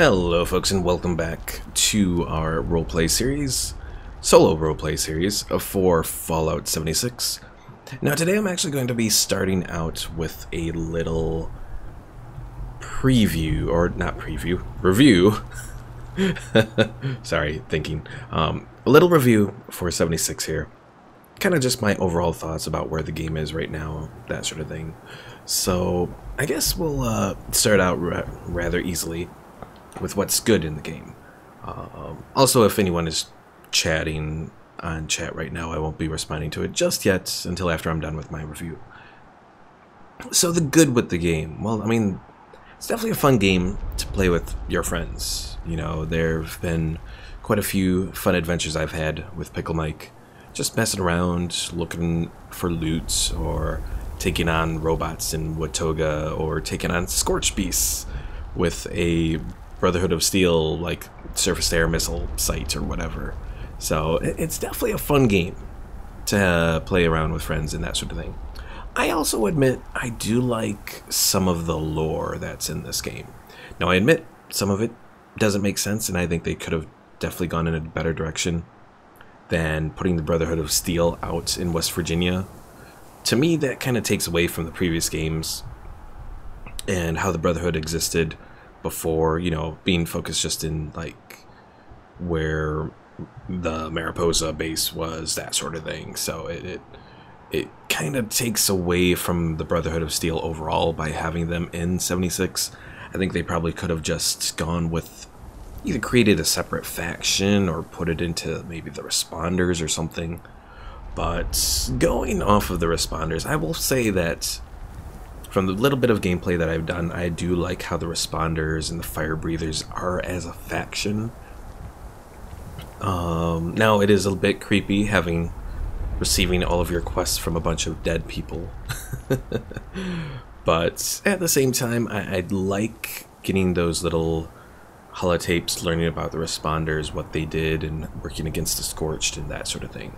Hello folks, and welcome back to our roleplay series, Solo Roleplay series for Fallout 76. Now today I'm actually going to be starting out with a little preview, or not preview, review. Sorry, thinking. A little review for 76 here. Kind of just my overall thoughts about where the game is right now, that sort of thing. So I guess we'll start out rather easily with what's good in the game. Also, if anyone is chatting on chat right now, I won't be responding to it just yet until after I'm done with my review. So the good with the game, well, I mean, it's definitely a fun game to play with your friends. You know, there have been quite a few fun adventures I've had with Pickle Mike, just messing around, looking for loot, or taking on robots in Watoga, or taking on Scorched beasts with a Brotherhood of Steel, like, surface-to-air missile site or whatever. So it's definitely a fun game to play around with friends and that sort of thing. I also admit I do like some of the lore that's in this game. Now I admit some of it doesn't make sense, and I think they could have definitely gone in a better direction than putting the Brotherhood of Steel out in West Virginia. To me, that kind of takes away from the previous games and how the Brotherhood existed before, you know, being focused just in, like, where the Mariposa base was, that sort of thing. So it kind of takes away from the Brotherhood of Steel overall by having them in 76. I think they probably could have just gone with either created a separate faction or put it into maybe the Responders or something. But going off of the Responders, I will say that from the little bit of gameplay that I've done, I do like how the Responders and the Fire Breathers are as a faction. Now it is a bit creepy receiving all of your quests from a bunch of dead people. But at the same time, I'd like getting those little holotapes, learning about the Responders, what they did, and working against the Scorched and that sort of thing.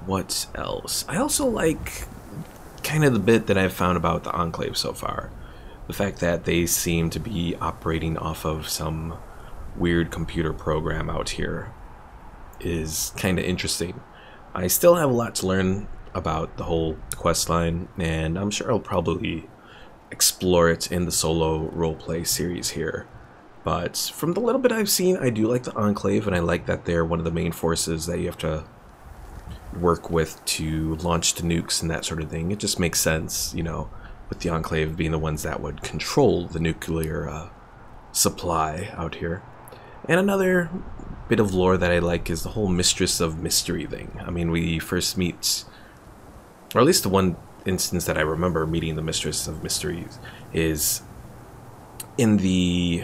What else? I also like kind of the bit that I've found about the Enclave so far. The fact that they seem to be operating off of some weird computer program out here is kind of interesting. I still have a lot to learn about the whole quest line, and I'm sure I'll probably explore it in the Solo Roleplay series here. But from the little bit I've seen, I do like the Enclave, and I like that they're one of the main forces that you have to work with to launch the nukes and that sort of thing. It just makes sense, you know, with the Enclave being the ones that would control the nuclear supply out here. And another bit of lore that I like is the whole Mistress of Mystery thing. I mean, we first meet, or at least the one instance that I remember meeting the Mistress of Mysteries is in the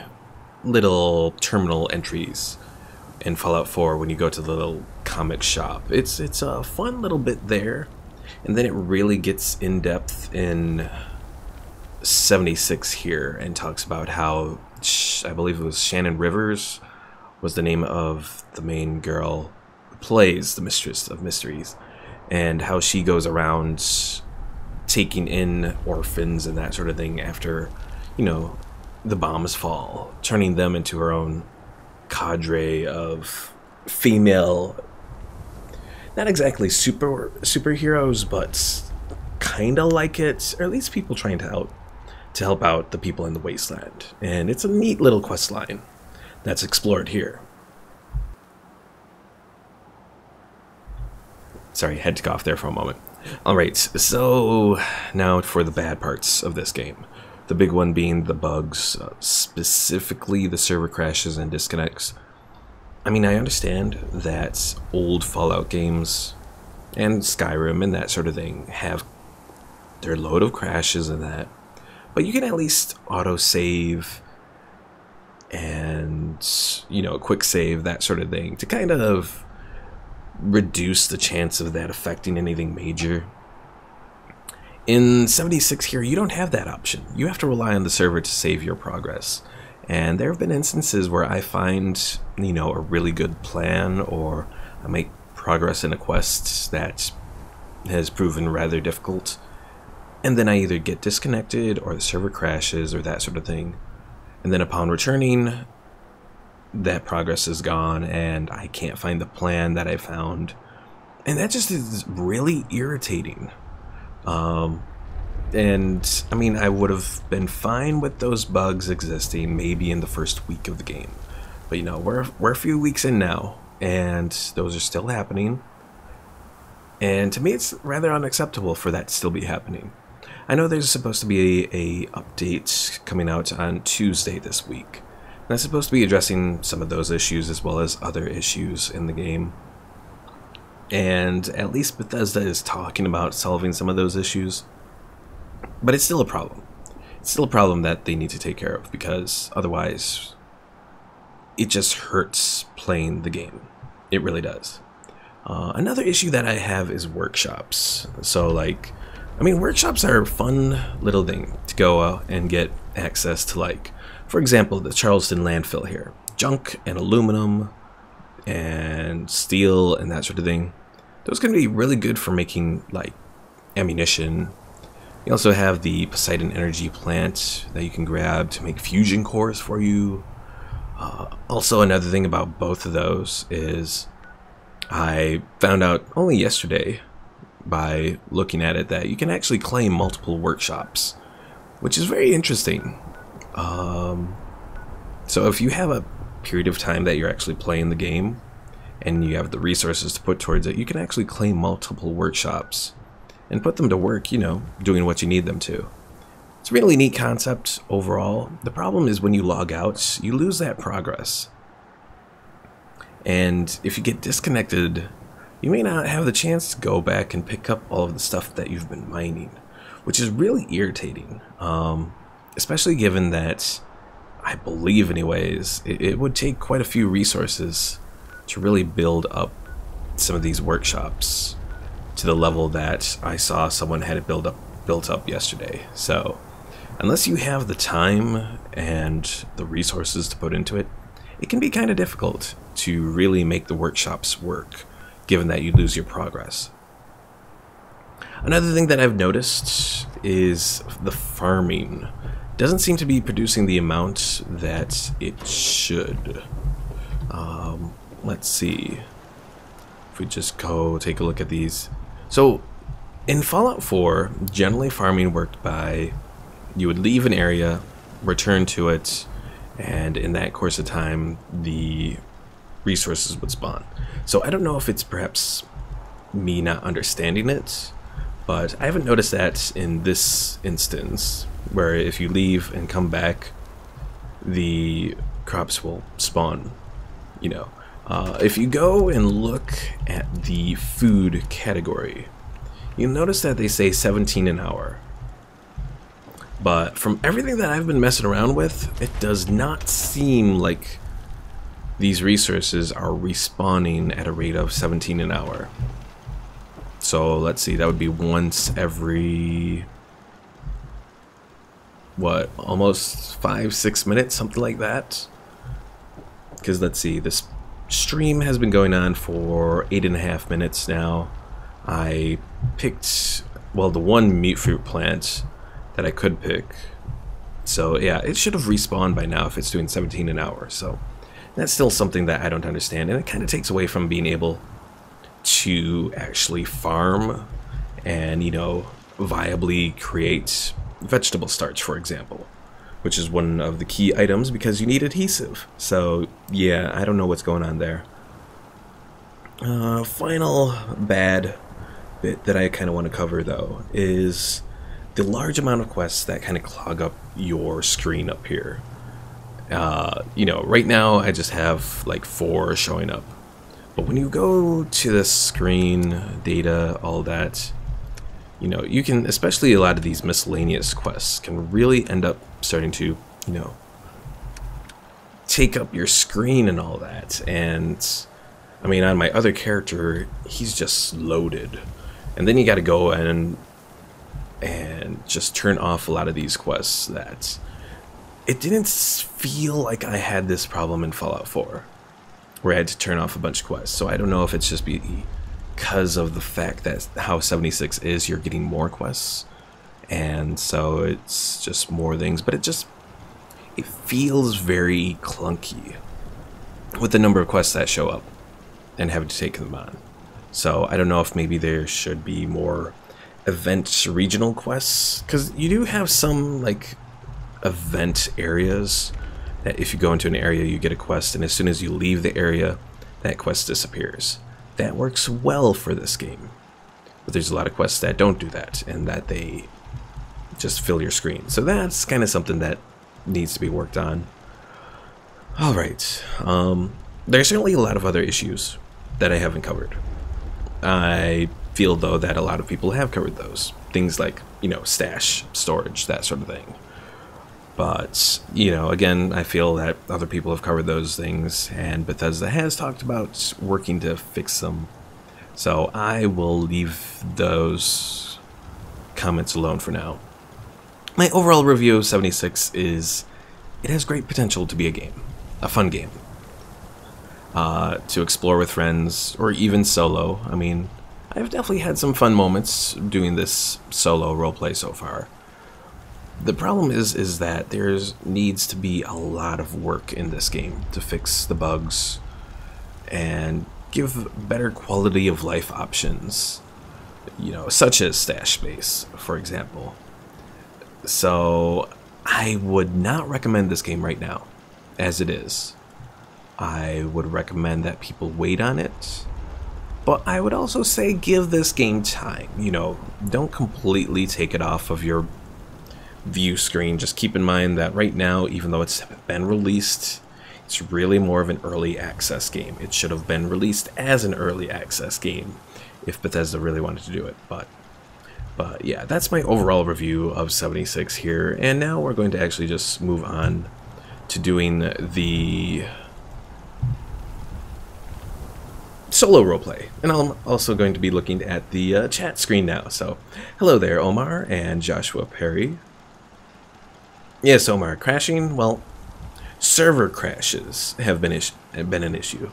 little terminal entries in Fallout 4 when you go to the little comic shop. It's a fun little bit there, and then it really gets in depth in 76 here and talks about how I believe it was Shannon Rivers was the name of the main girl who plays the Mistress of Mysteries, and how she goes around taking in orphans and that sort of thing after, you know, the bombs fall, turning them into her own cadre of female, not exactly superheroes, but kind of like it, or at least people trying to help out the people in the wasteland. And it's a neat little quest line that's explored here. Sorry, had to cough there for a moment. Alright, so now for the bad parts of this game. The big one being the bugs, specifically the server crashes and disconnects. I mean, I understand that old Fallout games and Skyrim and that sort of thing have their load of crashes and that, but you can at least auto-save and, you know, quick save, that sort of thing, to kind of reduce the chance of that affecting anything major. In 76 here, you don't have that option. You have to rely on the server to save your progress. And there have been instances where I find, you know, a really good plan, or I make progress in a quest that has proven rather difficult, and then I either get disconnected or the server crashes or that sort of thing. And then upon returning, that progress is gone and I can't find the plan that I found. And that just is really irritating. And I mean, I would have been fine with those bugs existing maybe in the first week of the game. But you know, we're a few weeks in now, and those are still happening. And to me, it's rather unacceptable for that to still be happening. I know there's supposed to be a update coming out on Tuesday this week. And that's supposed to be addressing some of those issues as well as other issues in the game. And at least Bethesda is talking about solving some of those issues. But it's still a problem. It's still a problem that they need to take care of, because otherwise it just hurts playing the game. It really does. Another issue that I have is workshops. So like, I mean, workshops are a fun little thing to go out and get access to, like, for example, the Charleston landfill here. Junk and aluminum and steel and that sort of thing. Those can be really good for making, like, ammunition. You also have the Poseidon energy plant that you can grab to make fusion cores for you. Also, another thing about both of those is I found out only yesterday by looking at it that you can actually claim multiple workshops, which is very interesting. So if you have a period of time that you're actually playing the game and you have the resources to put towards it, you can actually claim multiple workshops and put them to work, you know, doing what you need them to. It's a really neat concept overall. The problem is when you log out, you lose that progress. And if you get disconnected, you may not have the chance to go back and pick up all of the stuff that you've been mining, which is really irritating. Especially given that, I believe anyways, it would take quite a few resources to really build up some of these workshops to the level that I saw someone had it built up yesterday. So unless you have the time and the resources to put into it, it can be kind of difficult to really make the workshops work, given that you lose your progress. Another thing that I've noticed is the farming doesn't seem to be producing the amount that it should. Let's see. If we just go take a look at these. So, in Fallout 4, generally farming worked by you would leave an area, return to it, and in that course of time, the resources would spawn. So I don't know if it's perhaps me not understanding it, but I haven't noticed that in this instance, where if you leave and come back, the crops will spawn, you know. If you go and look at the food category, you'll notice that they say 17 an hour. But from everything that I've been messing around with, it does not seem like these resources are respawning at a rate of 17 an hour. So let's see, that would be once every, what, almost 5-6 minutes, something like that. Because let's see, this stream has been going on for 8.5 minutes now. I picked, well, the one mute fruit plant that I could pick. So yeah, it should have respawned by now if it's doing 17 an hour. So that's still something that I don't understand, and it kind of takes away from being able to actually farm and, you know, viably create vegetable starch, for example, which is one of the key items because you need adhesive. So yeah, I don't know what's going on there. Final bad bit that I kind of want to cover though is the large amount of quests that kind of clog up your screen up here. You know, right now I just have like 4 showing up. But when you go to the screen, data, all that, you know, you can, especially a lot of these miscellaneous quests, can really end up starting to, you know, take up your screen and all that. And, I mean, on my other character, he's just loaded. And then you gotta go and just turn off a lot of these quests that... It didn't feel like I had this problem in Fallout 4, where I had to turn off a bunch of quests. So I don't know if it's just because of the fact that how 76 is, you're getting more quests, and so it's just more things. But it feels very clunky. with the number of quests that show up and having to take them on. So I don't know if maybe there should be more event regional quests, because you do have some like event areas that if you go into an area you get a quest, and as soon as you leave the area that quest disappears. That works well for this game, but there's a lot of quests that don't do that and that they just fill your screen. So that's kind of something that needs to be worked on. Alright, there's certainly a lot of other issues that I haven't covered. I feel though that a lot of people have covered those. Things like, you know, stash, storage, that sort of thing. But, you know, again, I feel that other people have covered those things, and Bethesda has talked about working to fix them. So I will leave those comments alone for now. My overall review of 76 is, it has great potential to be a game. A fun game. To explore with friends, or even solo. I mean, I've definitely had some fun moments doing this solo roleplay so far. The problem is that there needs to be a lot of work in this game to fix the bugs and give better quality of life options, you know, such as stash space, for example. So I would not recommend this game right now, as it is. I would recommend that people wait on it, but I would also say give this game time. You know, don't completely take it off of your view screen. Just keep in mind that right now, even though it's been released, it's really more of an early access game. It should have been released as an early access game if Bethesda really wanted to do it. But yeah, that's my overall review of 76 here, and now we're going to actually just move on to doing the solo roleplay, and I'm also going to be looking at the chat screen now. So hello there, Omar and Joshua Perry. Yes, Omar, crashing? Well, server crashes have been an issue,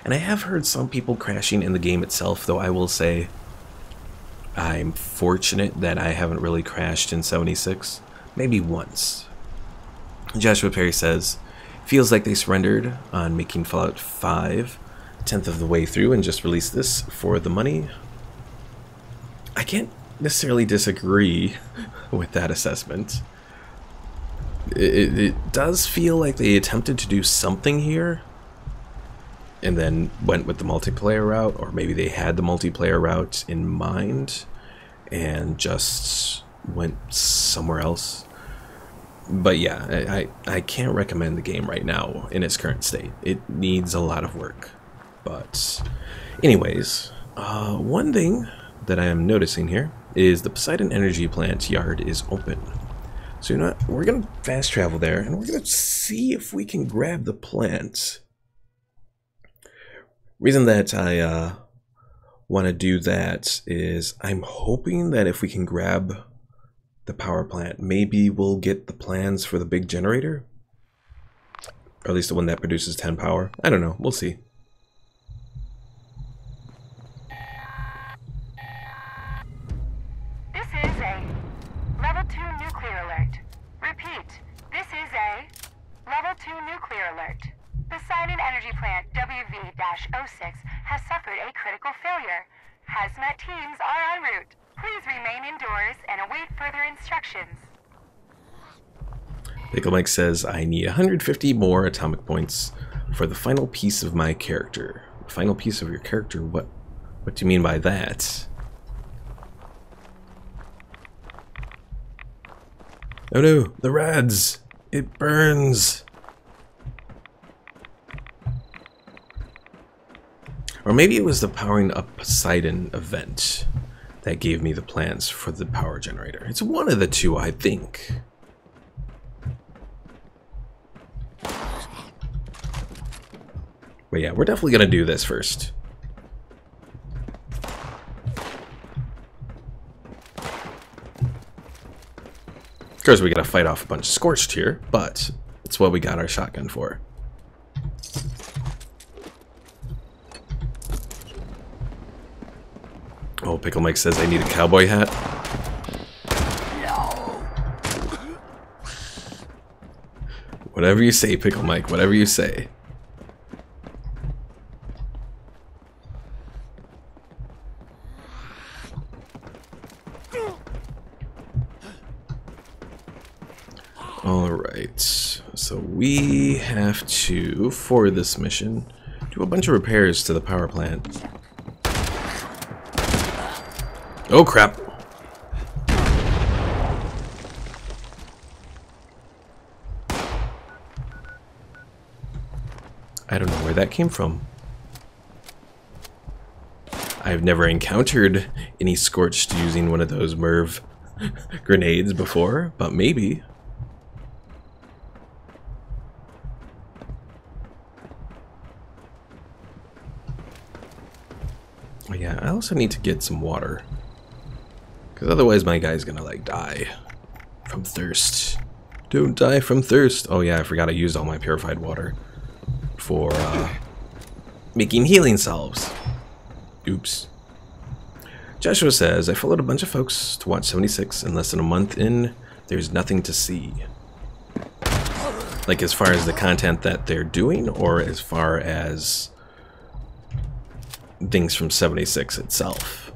and I have heard some people crashing in the game itself, though I will say I'm fortunate that I haven't really crashed in 76, maybe once. Joshua Perry says, feels like they surrendered on making Fallout 5 10th of the way through and just released this for the money. I can't necessarily disagree with that assessment. It does feel like they attempted to do something here and then went with the multiplayer route, or maybe they had the multiplayer route in mind and just went somewhere else. But yeah, I can't recommend the game right now in its current state. It needs a lot of work. But anyways, one thing that I am noticing here is the Poseidon Energy Plant yard is open. So you know what? We're going to fast travel there, and we're going to see if we can grab the plant. Reason that I want to do that is I'm hoping that if we can grab the power plant, maybe we'll get the plans for the big generator. Or at least the one that produces 10 power. I don't know. We'll see. This is a Level 2 nuclear alert. Repeat, this is a Level 2 nuclear alert. Poseidon Energy Plant WV-06 has suffered a critical failure. Hazmat teams are en route. Please remain indoors and await further instructions. Pickle Mike says, I need 150 more atomic points for the final piece of my character. Final piece of your character? What do you mean by that? Oh no, the rads! It burns! Or maybe it was the Powering Up Poseidon event that gave me the plans for the power generator. It's one of the two, I think. But yeah, we're definitely gonna do this first. Of course, we gotta fight off a bunch of Scorched here, but it's what we got our shotgun for. Oh, Pickle Mike says I need a cowboy hat. Whatever you say, Pickle Mike, whatever you say. So we have to, for this mission, do a bunch of repairs to the power plant. Oh crap! I don't know where that came from. I've never encountered any Scorched using one of those Merv grenades before, but maybe. Oh yeah, I also need to get some water. Because otherwise my guy's gonna like die from thirst. Don't die from thirst. Oh yeah, I forgot I used all my purified water for making healing salves. Oops. Joshua says, I followed a bunch of folks to watch 76, and less than a month in, there's nothing to see. Like as far as the content that they're doing, or as far as things from 76 itself?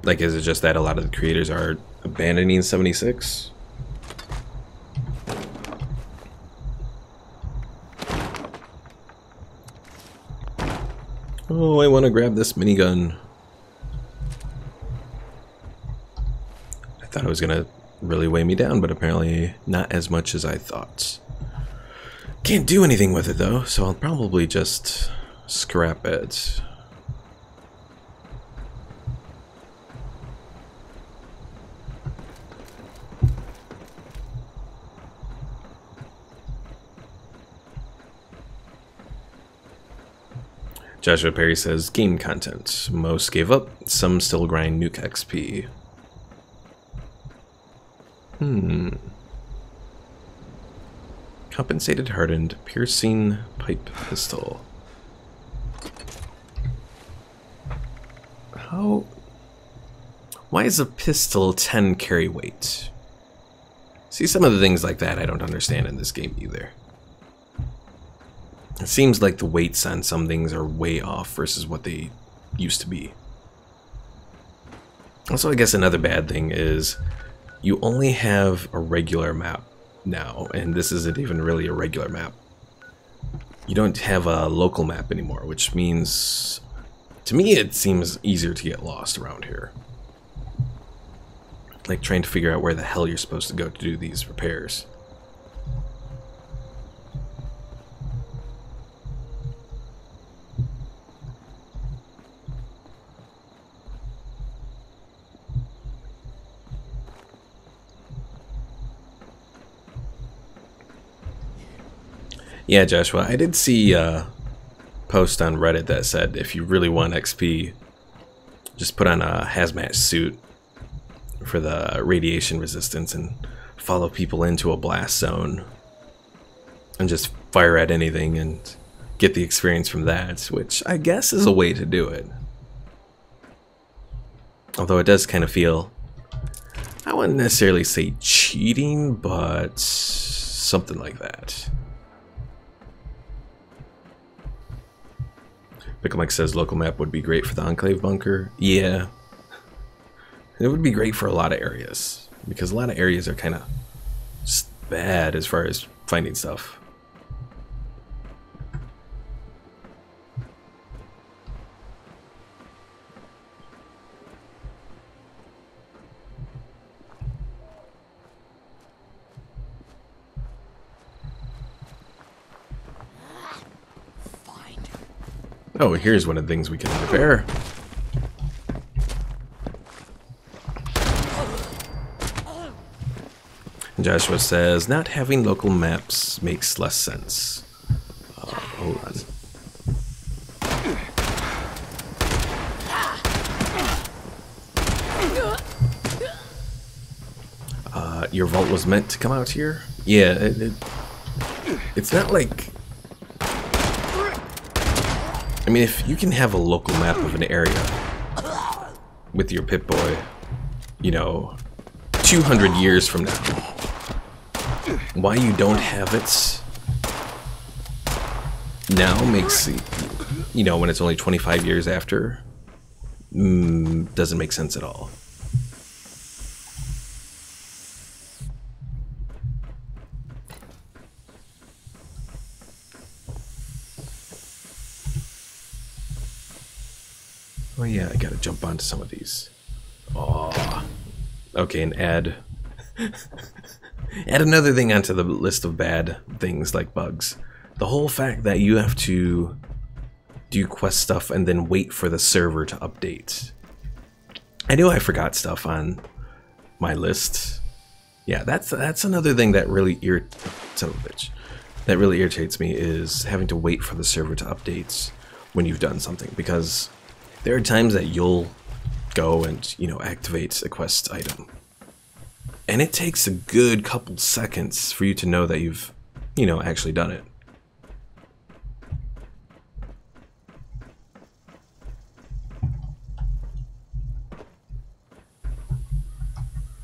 Like, is it just that a lot of the creators are abandoning 76? Oh, I want to grab this minigun. I thought it was going to really weigh me down, but apparently not as much as I thought. Can't do anything with it though, so I'll probably just scrap it. Joshua Perry says, game content. Most gave up, some still grind nuke XP. Compensated hardened piercing pipe pistol. How? Why is a pistol 10 carry weight? See, some of the things like that I don't understand in this game either. It seems like the weights on some things are way off versus what they used to be. Also, I guess another bad thing is you only have a regular map now, and this isn't even really a regular map. You don't have a local map anymore, which means, to me, it seems easier to get lost around here. Like trying to figure out where the hell you're supposed to go to do these repairs. Yeah, Joshua, I did see a post on Reddit that said if you really want XP, just put on a hazmat suit for the radiation resistance and follow people into a blast zone and just fire at anything and get the experience from that, which I guess is a way to do it. Although it does kind of feel, I wouldn't necessarily say cheating, but something like that. Pickle Mike says local map would be great for the Enclave bunker. Yeah. It would be great for a lot of areas, because a lot of areas are kind of bad as far as finding stuff. Oh, here's one of the things we can repair. Joshua says, not having local maps makes less sense. Hold on. Your vault was meant to come out here? Yeah, it's not like... I mean, if you can have a local map of an area with your Pip-Boy, you know, 200 years from now, why you don't have it now makes, you know, when it's only 25 years after, doesn't make sense at all. Oh yeah, I gotta jump onto some of these. Oh. Okay, and add another thing onto the list of bad things like bugs. The whole fact that you have to do quest stuff and then wait for the server to update. I knew I forgot stuff on my list. Yeah, that's another thing that really irritates me, is having to wait for the server to update when you've done something, because there are times that you'll go and, you know, activate a quest item, and it takes a good couple seconds for you to know that you've, you know, actually done it.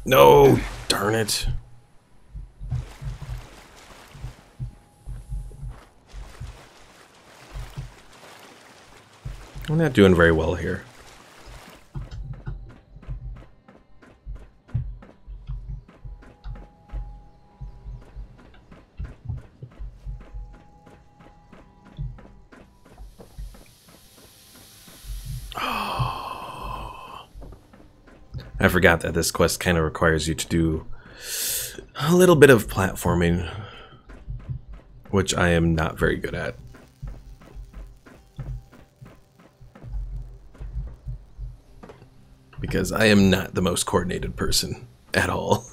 No, darn it. I'm not doing very well here. I forgot that this quest kind of requires you to do a little bit of platforming, which I am not very good at. Because I am not the most coordinated person at all.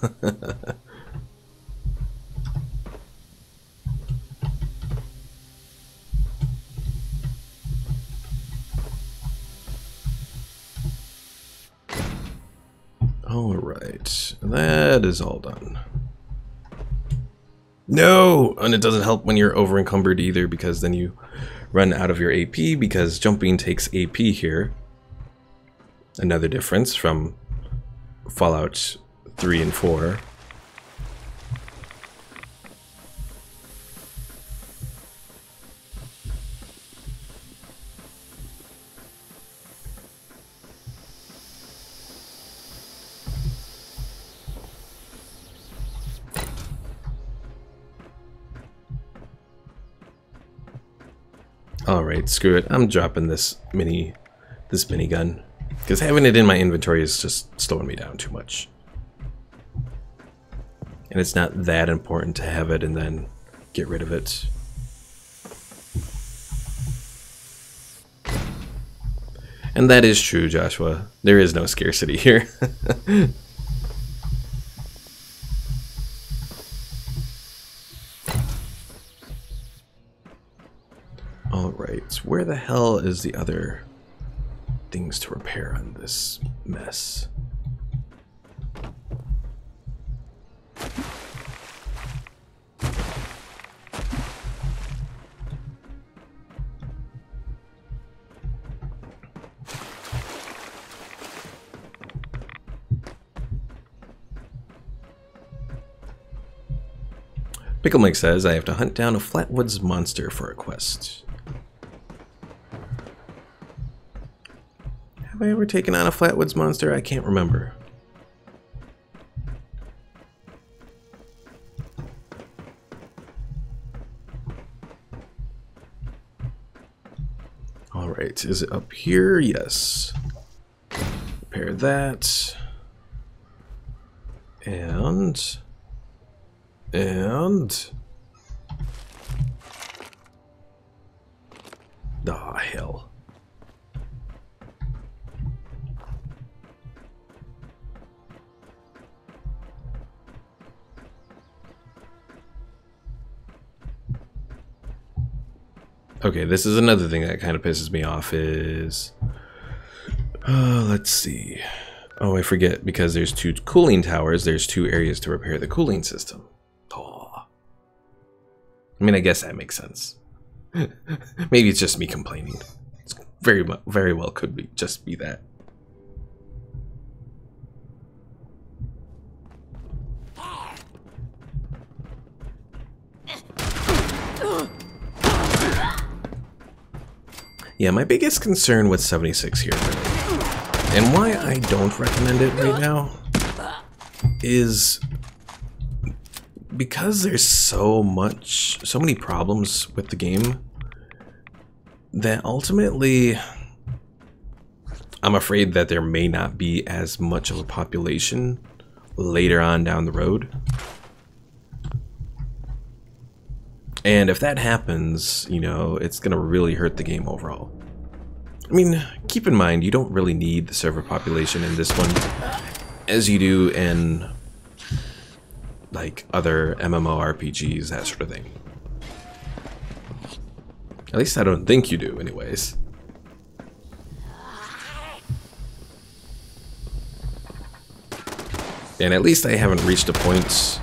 Alright, that is all done. No! And it doesn't help when you're over encumbered either, because then you run out of your AP, because jumping takes AP here. Another difference from Fallout 3 and 4. Alright, screw it. I'm dropping this minigun. Because having it in my inventory is just slowing me down too much. And it's not that important to have it and then get rid of it. And that is true, Joshua. There is no scarcity here. Alright, where the hell is the other things to repair on this mess? Pickle Mike says I have to hunt down a Flatwoods monster for a quest. Have I ever taken on a Flatwoods monster? I can't remember. Alright, is it up here? Yes. Repair that. And... Ah, hell. Okay, this is another thing that kind of pisses me off is... let's see. Oh, I forget, because there's 2 cooling towers, there's 2 areas to repair the cooling system. Oh. I mean, I guess that makes sense. Maybe it's just me complaining. It's very well could be just be that. Yeah, my biggest concern with 76 here, and why I don't recommend it right now, is because there's so many problems with the game that ultimately I'm afraid that there may not be as much of a population later on down the road. And if that happens, you know, it's gonna really hurt the game overall. I mean, keep in mind, you don't really need the server population in this one as you do in like other MMORPGs, that sort of thing. At least I don't think you do, anyways. And at least I haven't reached a point...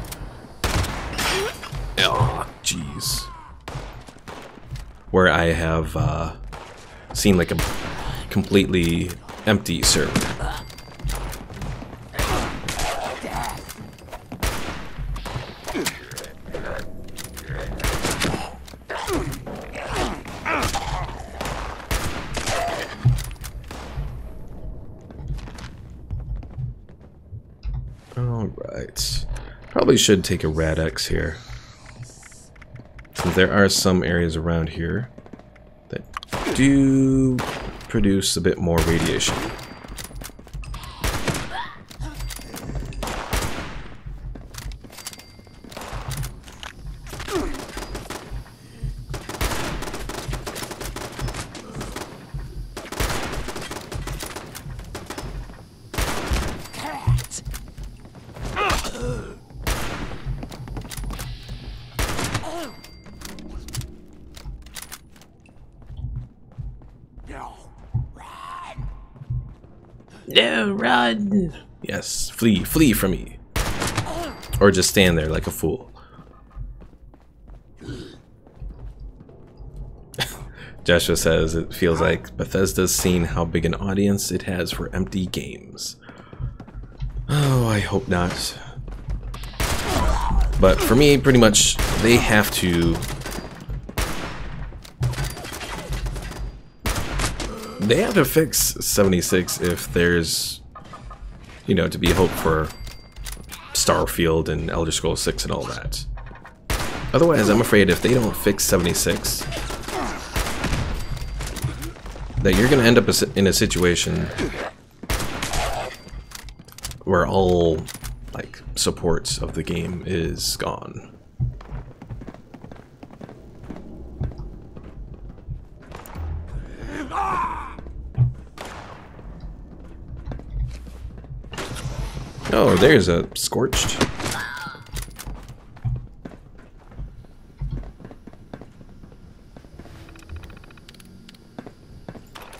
Oh, jeez. Where I have seen like a completely empty server. Alright. Probably should take a Rad-X here. Since there are some areas around here that do produce a bit more radiation. No, run! Yes, flee from me. Or just stand there like a fool. Joshua says it feels like Bethesda's seen how big an audience it has for empty games. Oh, I hope not. But for me, pretty much, they have to... They have to fix 76 if there's, you know, to be hope for Starfield and Elder Scrolls 6 and all that. Otherwise, I'm afraid if they don't fix 76, that you're going to end up in a situation where all, like, support of the game is gone. Oh, there's a Scorched.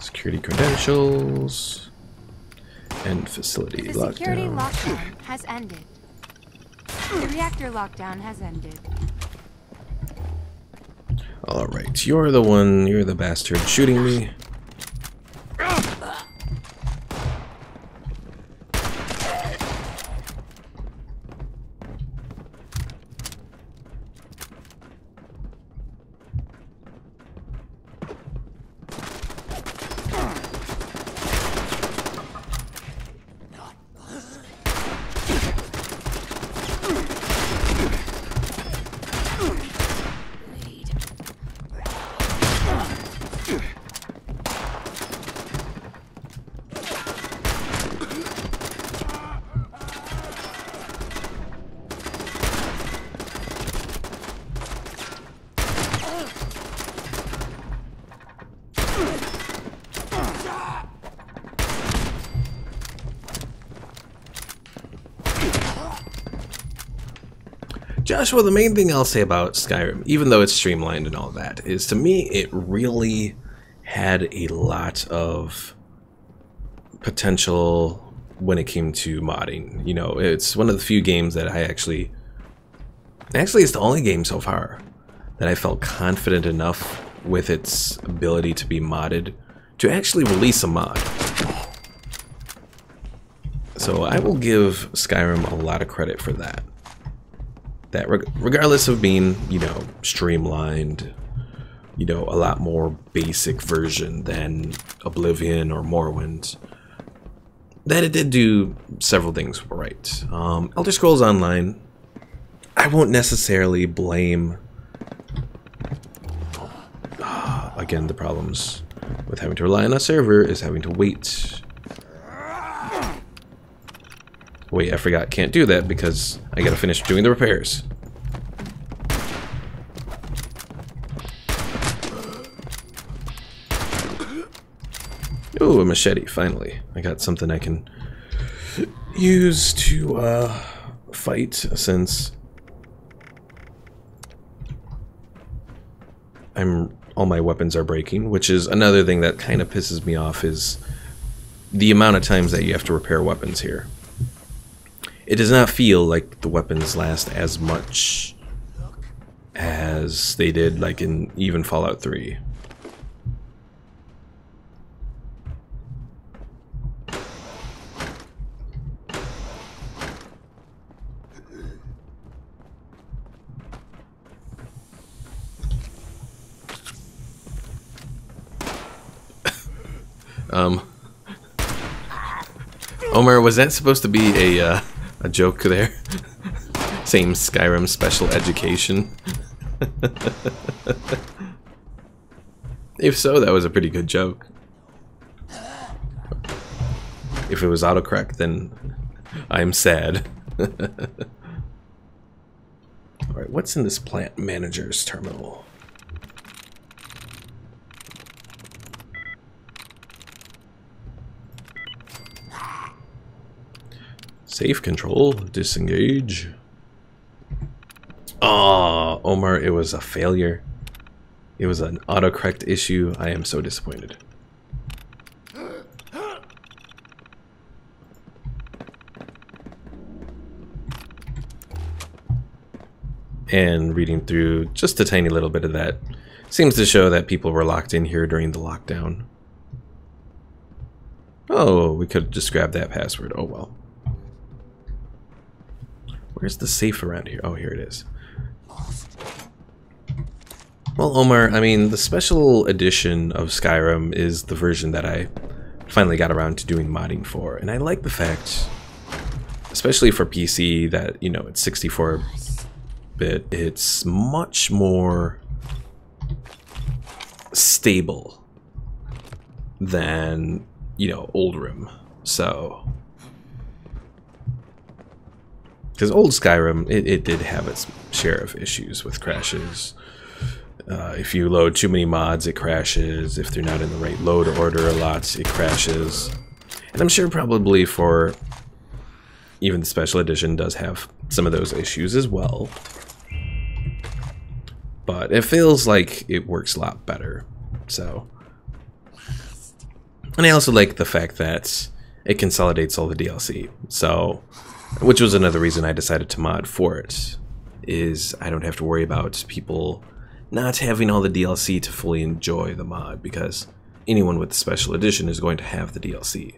Security credentials and facility The lockdown. security lockdown has ended. The reactor lockdown has ended. Alright, you're the bastard shooting me. Joshua, the main thing I'll say about Skyrim, even though it's streamlined and all that, is to me it really had a lot of potential when it came to modding. You know, it's one of the few games that I actually it's the only game so far that I felt confident enough with its ability to be modded to actually release a mod. So I will give Skyrim a lot of credit for that. That regardless of being, you know, streamlined, you know, a lot more basic version than Oblivion or Morrowind, that it did do several things right. Elder Scrolls Online, I won't necessarily blame, again, the problems with having to rely on a server is having to wait Wait, I forgot. Can't do that because I gotta finish doing the repairs. Ooh, a machete, finally. I got something I can use to fight, since all my weapons are breaking, which is another thing that kind of pisses me off, is the amount of times that you have to repair weapons here. It does not feel like the weapons last as much as they did like in even Fallout 3. Omar, was that supposed to be a joke there? Same Skyrim special education? If so, that was a pretty good joke. If it was autocorrect, then I'm sad. Alright, what's in this plant manager's terminal? Safe control, disengage. Oh, Omar, it was a failure. It was an autocorrect issue. I am so disappointed. And reading through just a tiny little bit of that seems to show that people were locked in here during the lockdown. Oh, we could have just grabbed that password. Oh well. Where's the safe around here? Oh, here it is. Well, Omar, I mean, the special edition of Skyrim is the version that I finally got around to doing modding for. And I like the fact, especially for PC, that, you know, it's 64-bit. It's much more stable than, you know, old Rim. So... because old Skyrim, it did have its share of issues with crashes. If you load too many mods, it crashes. If they're not in the right load order a lot, it crashes. And I'm sure probably for even the special edition does have some of those issues as well. But it feels like it works a lot better. So, and I also like the fact that it consolidates all the DLC. So, which was another reason I decided to mod for it, is I don't have to worry about people not having all the DLC to fully enjoy the mod, because anyone with the special edition is going to have the DLC.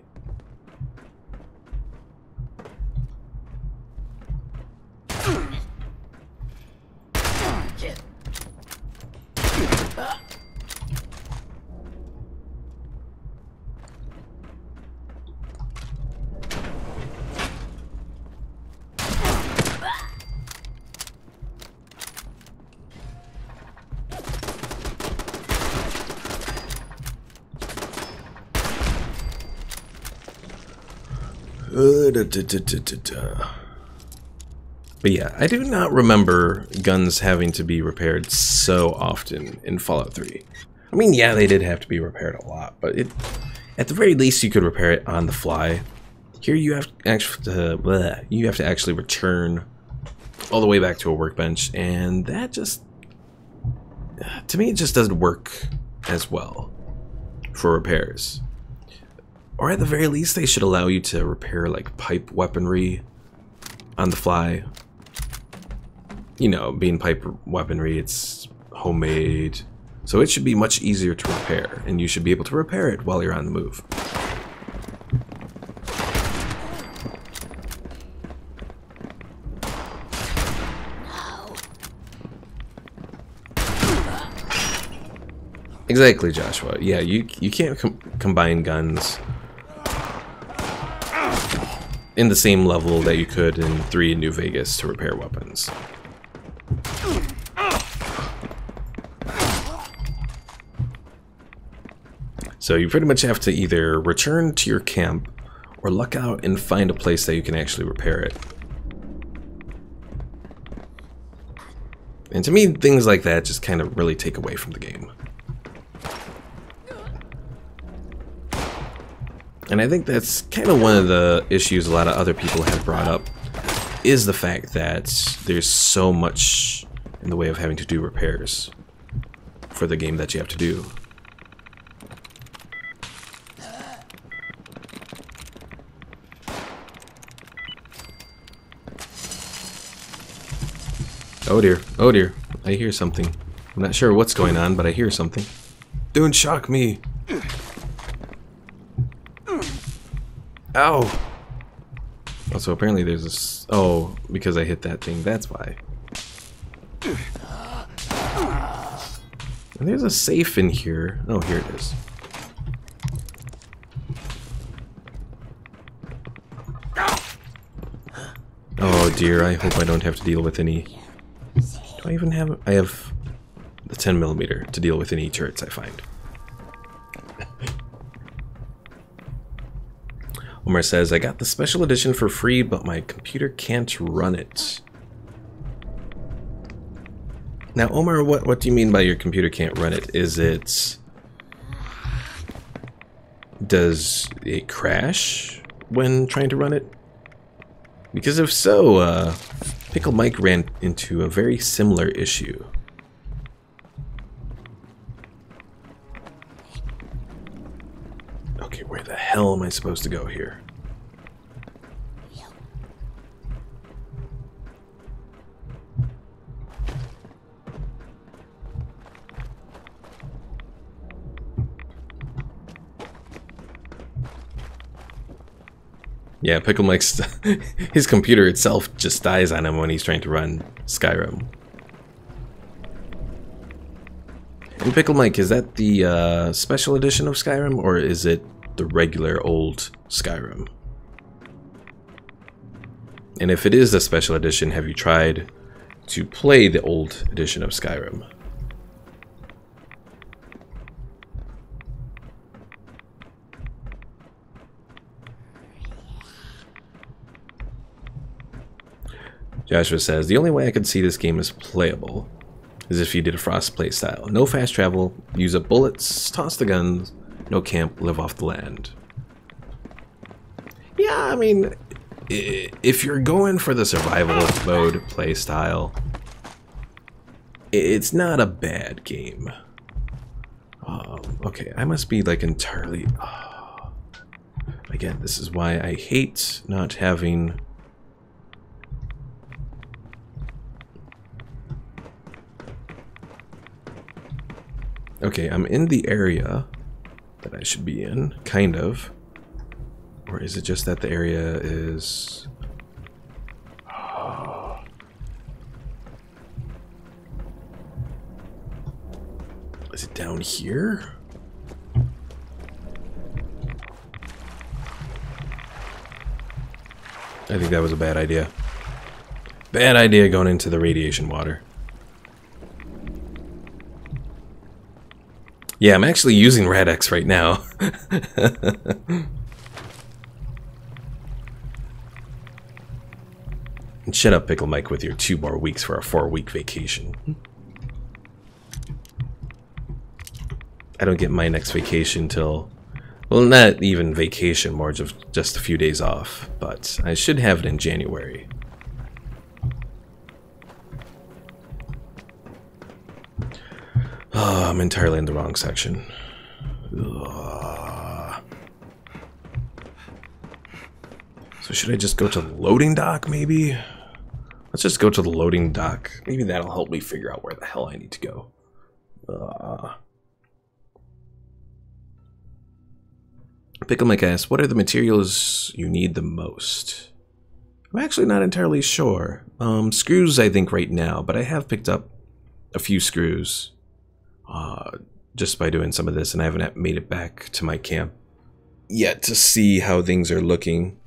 But yeah, I do not remember guns having to be repaired so often in Fallout 3. I mean, yeah, they did have to be repaired a lot, but at the very least you could repair it on the fly. Here you have to actually return all the way back to a workbench, and that just, to me, it just doesn't work as well for repairs. Or at the very least, they should allow you to repair, like, pipe weaponry on the fly. You know, being pipe weaponry, it's homemade. So it should be much easier to repair, and you should be able to repair it while you're on the move. Exactly, Joshua. Yeah, you can't combine guns in the same level that you could in 3 in New Vegas to repair weapons. So you pretty much have to either return to your camp Or luck out and find a place that you can actually repair it. And to me, things like that just kind of really take away from the game. And I think that's kind of one of the issues a lot of other people have brought up, is the fact that there's so much in the way of having to do repairs for the game that you have to do. Oh dear, I hear something. I'm not sure what's going on, but I hear something. Don't shock me! Ow! Also, apparently there's this. Oh, because I hit that thing, that's why. And there's a safe in here. Oh, here it is. Oh dear, I hope I don't have to deal with any. Do I even have? I have the 10mm to deal with any turrets I find. Omar says, I got the special edition for free, but my computer can't run it. Now, Omar, what do you mean by your computer can't run it? Is it... Does it crash when trying to run it? Because if so, Pickle Mike ran into a very similar issue. Okay, where the hell am I supposed to go here? Yeah, Pickle Mike's his computer itself just dies on him when he's trying to run Skyrim. And Pickle Mike, is that the special edition of Skyrim, or is it the regular old Skyrim? And if it is the special edition, have you tried to play the old edition of Skyrim? Joshua says, the only way I could see this game as playable is if you did a Frost playstyle. No fast travel, use up bullets, toss the guns, no camp, live off the land. Yeah, I mean, if you're going for the survival mode playstyle, it's not a bad game. Okay, I must be like entirely... Again, this is why I hate not having... Okay, I'm in the area that I should be in, kind of. Or is it just that the area is... Is it down here? I think that was a bad idea. Bad idea going into the radiation water. Yeah, I'm actually using Rad-X right now. And shut up, Pickle Mike, with your 2 more weeks for a 4-week vacation. I don't get my next vacation till... Well, not even vacation, more just a few days off. But I should have it in January. Oh, I'm entirely in the wrong section. Ugh. So should I just go to the loading dock, maybe? Let's just go to the loading dock. Maybe that'll help me figure out where the hell I need to go. Pickle Mike asks, what are the materials you need the most? I'm actually not entirely sure. Screws, I think, right now, but I have picked up a few screws. Just by doing some of this, and I haven't made it back to my camp yet to see how things are looking.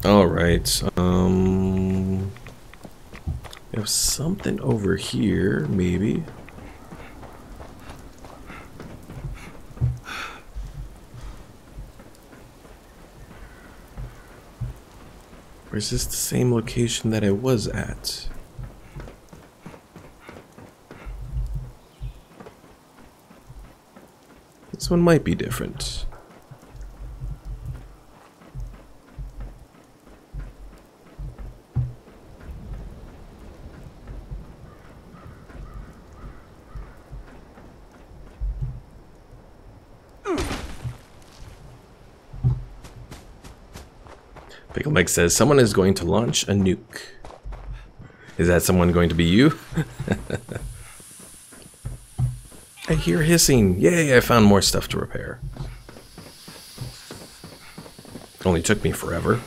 Alright, we have something over here, maybe. Or is this the same location that I was at? This one might be different. Pickle Mike says, someone is going to launch a nuke. Is that someone going to be you? I hear hissing. Yay, I found more stuff to repair. Only took me forever.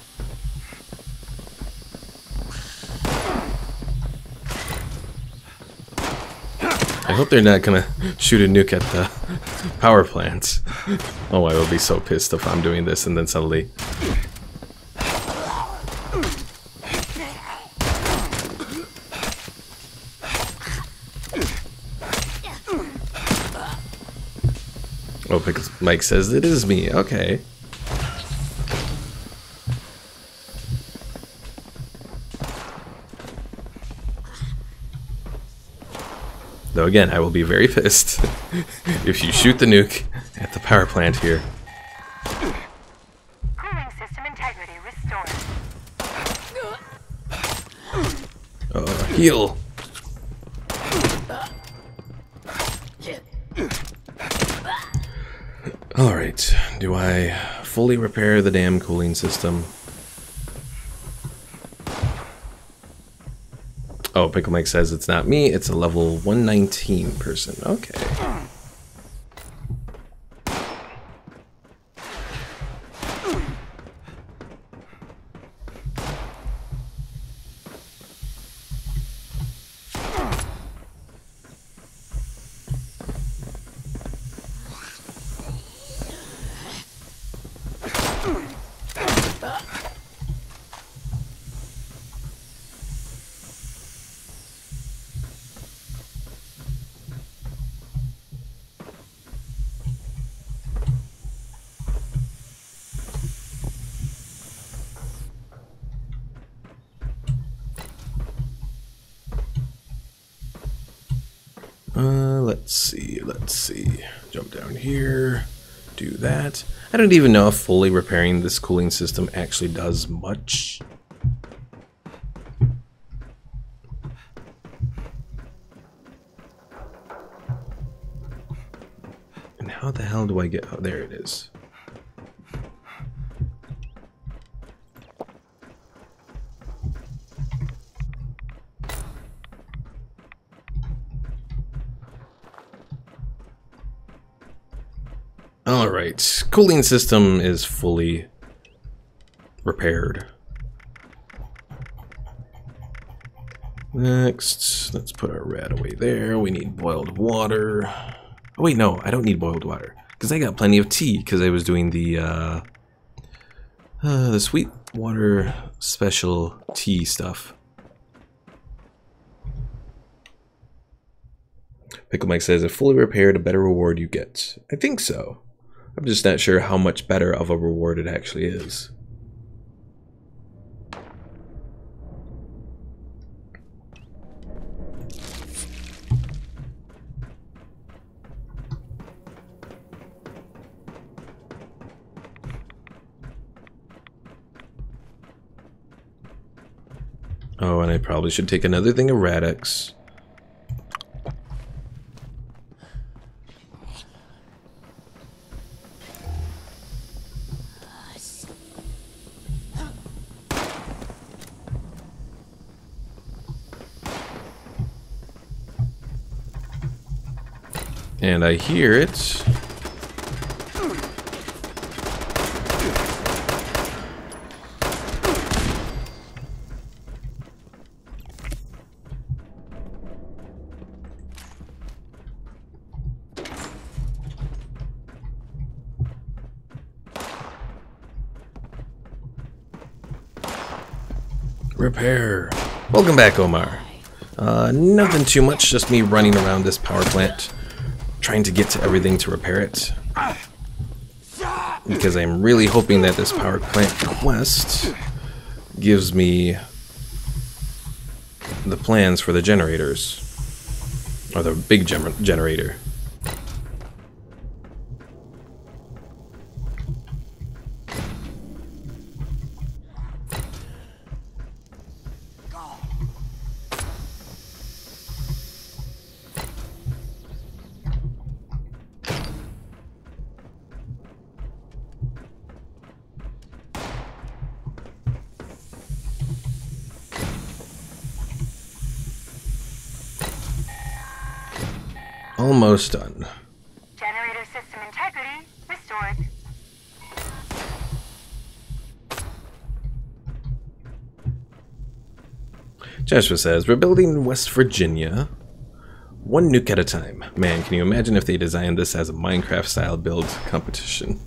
I hope they're not gonna shoot a nuke at the power plants. Oh, I will be so pissed if I'm doing this and then suddenly... Oh, because Mike says it is me. Okay. Though again, I will be very pissed if you shoot the nuke at the power plant here. Cooling system integrity restored. Heal. Alright, do I fully repair the damn cooling system? Oh, Pickle Mike says it's not me, it's a level 119 person. Okay. Let's see. Jump down here, do that. I don't even know if fully repairing this cooling system actually does much. And how the hell do I get... Oh, there it is. Alright, cooling system is fully repaired. Next, let's put our rat away there. We need boiled water. Oh wait, no, I don't need boiled water. Because I got plenty of tea, because I was doing the sweet water special tea stuff. Pickle Mike says, if fully repaired, a better reward you get. I think so. I'm just not sure how much better of a reward it actually is. Oh, and I probably should take another thing of Radix. And I hear it. Repair. Welcome back, Omar. Nothing too much, just me running around this power plant, trying to get to everything to repair it. Because I'm really hoping that this power plant quest gives me the plans for the generators. Or the big generator. Almost done. Generator system integrity restored. Joshua says, we're building in West Virginia. One nuke at a time. Man, can you imagine if they designed this as a Minecraft-style build competition?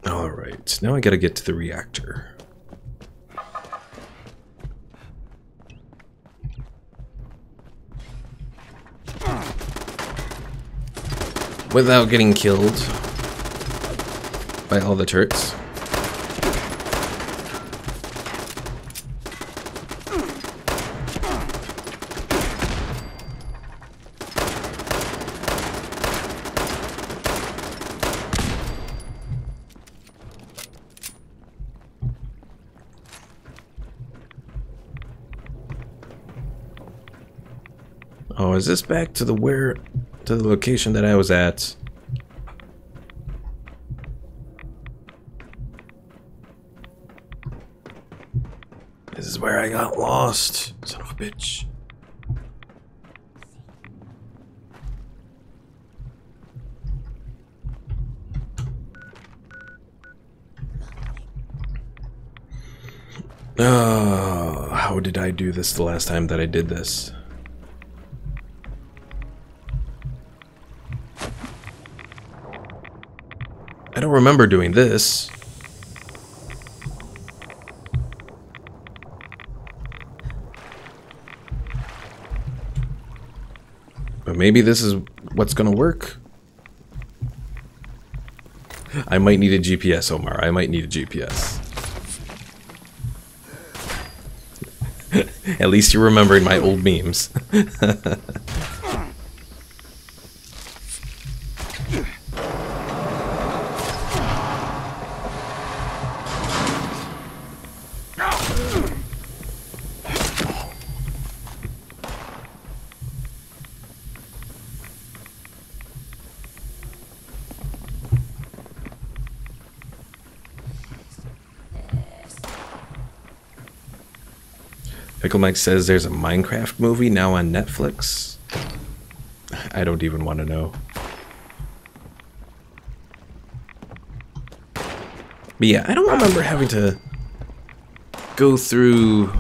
Alright, now I gotta get to the reactor. Without getting killed by all the turrets. Oh, is this back to the location that I was at? This is where I got lost, son of a bitch. Oh, how did I do this the last time that I did this? I don't remember doing this. But maybe this is what's gonna work. I might need a GPS, Omar. I might need a GPS. At least you're remembering my old memes. Pickle Mike says there's a Minecraft movie now on Netflix. I don't even want to know. But yeah, I don't remember having to go through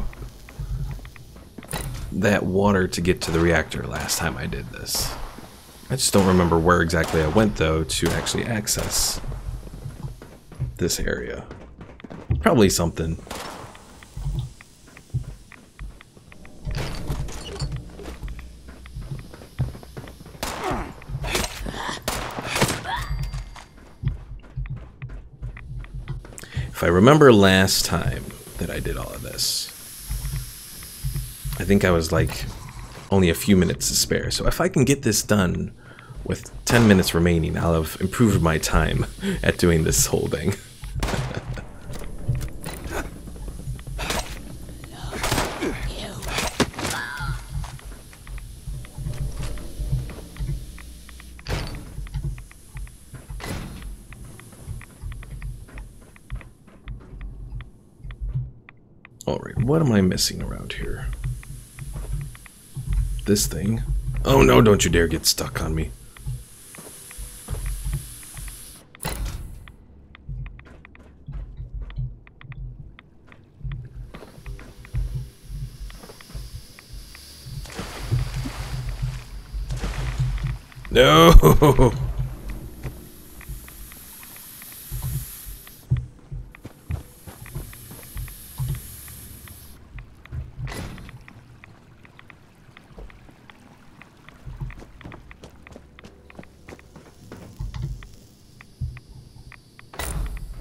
that water to get to the reactor last time I did this. I just don't remember where exactly I went, though, to actually access this area. Probably something. If I remember last time that I did all of this, I think I was like only a few minutes to spare. So if I can get this done with 10 minutes remaining, I'll have improved my time at doing this whole thing. Alright, what am I missing around here? This thing. Oh no, don't you dare get stuck on me. No!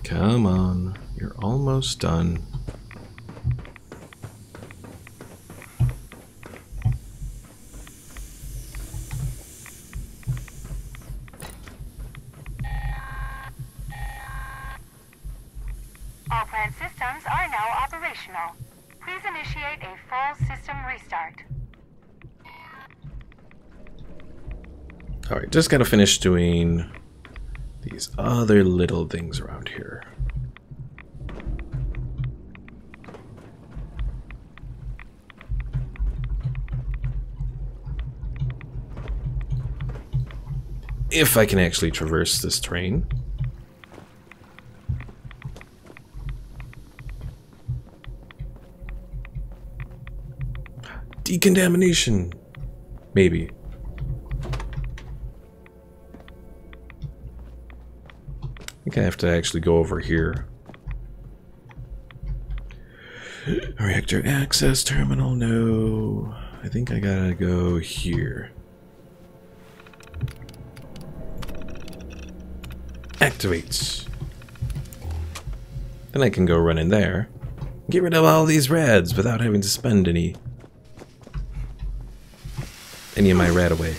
Come on, you're almost done. All plant systems are now operational. Please initiate a full system restart. Alright, just gotta finish doing these other little things around here. If I can actually traverse this terrain. Decontamination. Maybe. I think I have to actually go over here. Reactor access terminal, no. I think I gotta go here. Activates. Then I can go run in there. Get rid of all these rads without having to spend any of my rad away.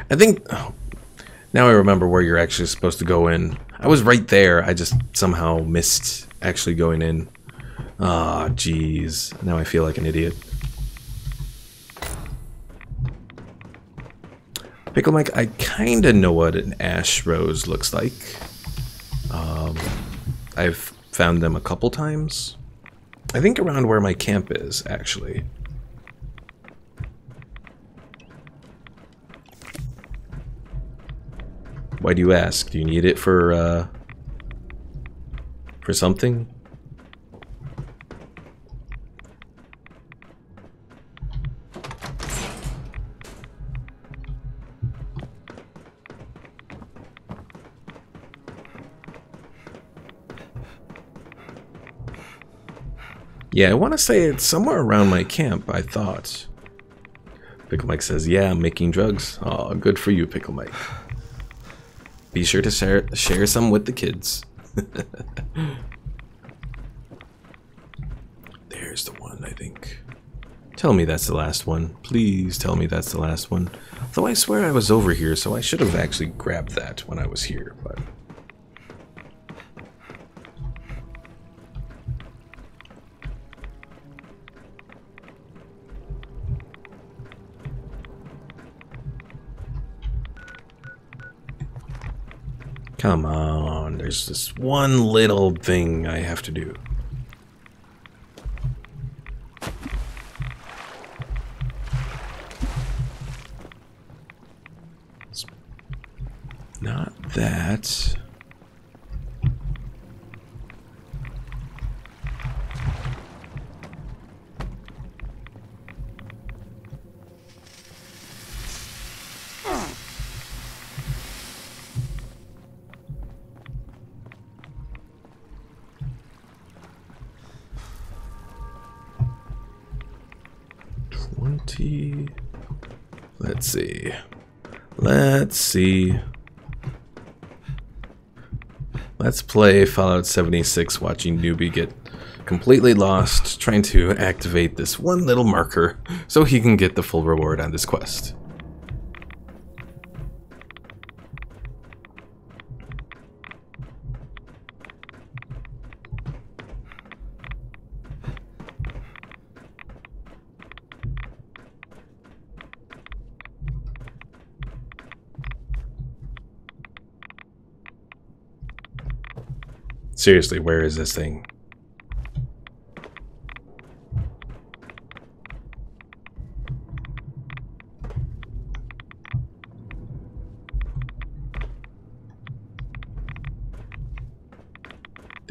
I think, oh, now I remember where you're actually supposed to go in. I was right there, I just somehow missed actually going in. Ah, jeez. Now I feel like an idiot. Pickle Mike, I kinda know what an ash rose looks like. I've found them a couple times. I think around where my camp is, actually. Why do you ask? Do you need it for something? Yeah, I want to say it's somewhere around my camp, I thought. Pickle Mike says, yeah, I'm making drugs. Oh, good for you, Pickle Mike. Be sure to share some with the kids. There's the one, I think. Tell me that's the last one. Please tell me that's the last one. Though I swear I was over here, so I should have actually grabbed that when I was here, but... Come on, there's this one little thing I have to do. It's not that. Let's see. Let's see. Let's play Fallout 76 watching Newbie get completely lost trying to activate this one little marker so he can get the full reward on this quest. Seriously, where is this thing?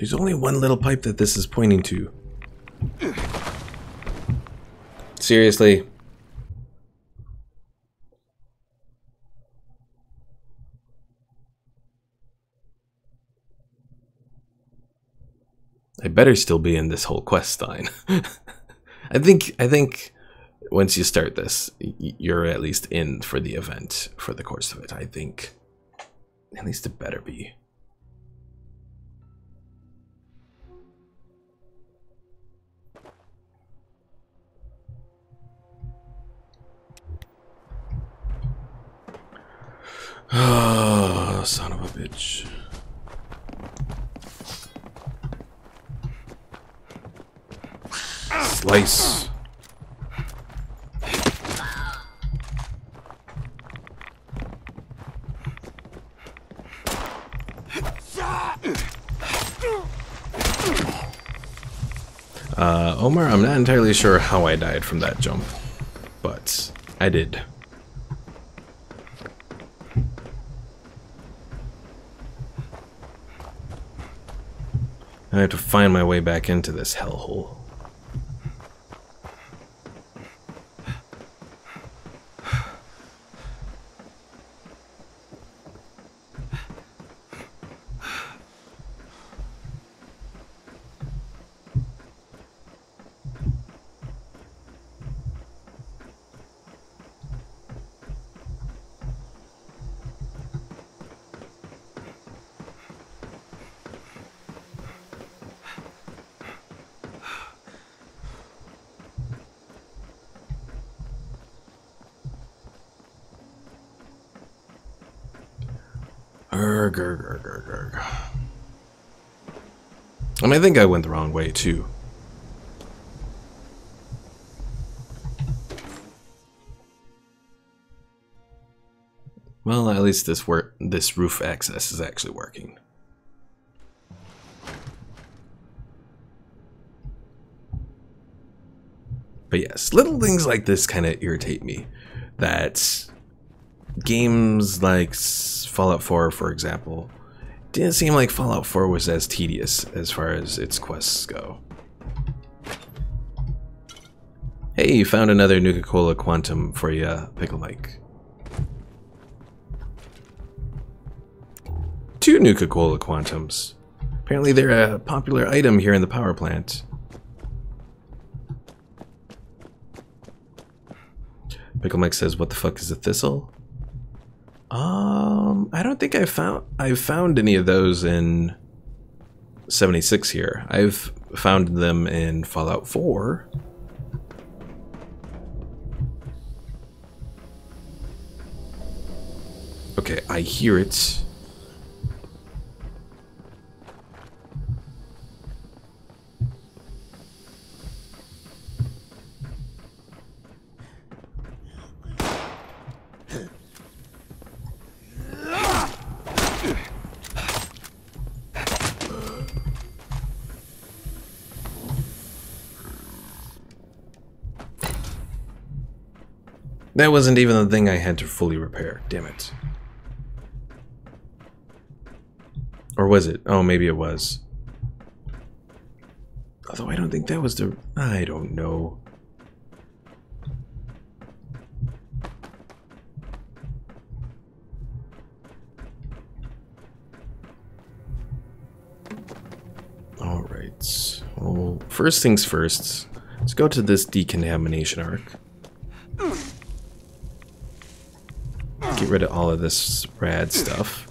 There's only one little pipe that this is pointing to. Seriously? I better still be in this whole quest line. I think once you start this, you're at least in for the event for the course of it. I think at least it better be. Oh, son of a bitch. Slice. Omar, I'm not entirely sure how I died from that jump, but I did. I have to find my way back into this hellhole. And I think I went the wrong way too. Well, at least this roof access is actually working. But yes, little things like this kind of irritate me. That games like Fallout 4, for example, didn't seem like Fallout 4 was as tedious as far as its quests go. Hey, you found another Nuka-Cola Quantum for you, Pickle Mike. 2 Nuka-Cola Quantums. Apparently they're a popular item here in the power plant. Pickle Mike says, what the fuck is a thistle? I don't think I've found any of those in 76 here. I've found them in Fallout 4. Okay, I hear it. That wasn't even the thing I had to fully repair. Damn it. Or was it? Oh, maybe it was. Although I don't think that was the... I don't know. Alright. Well, first things first. Let's go to this decontamination arc. Get rid of all of this rad stuff.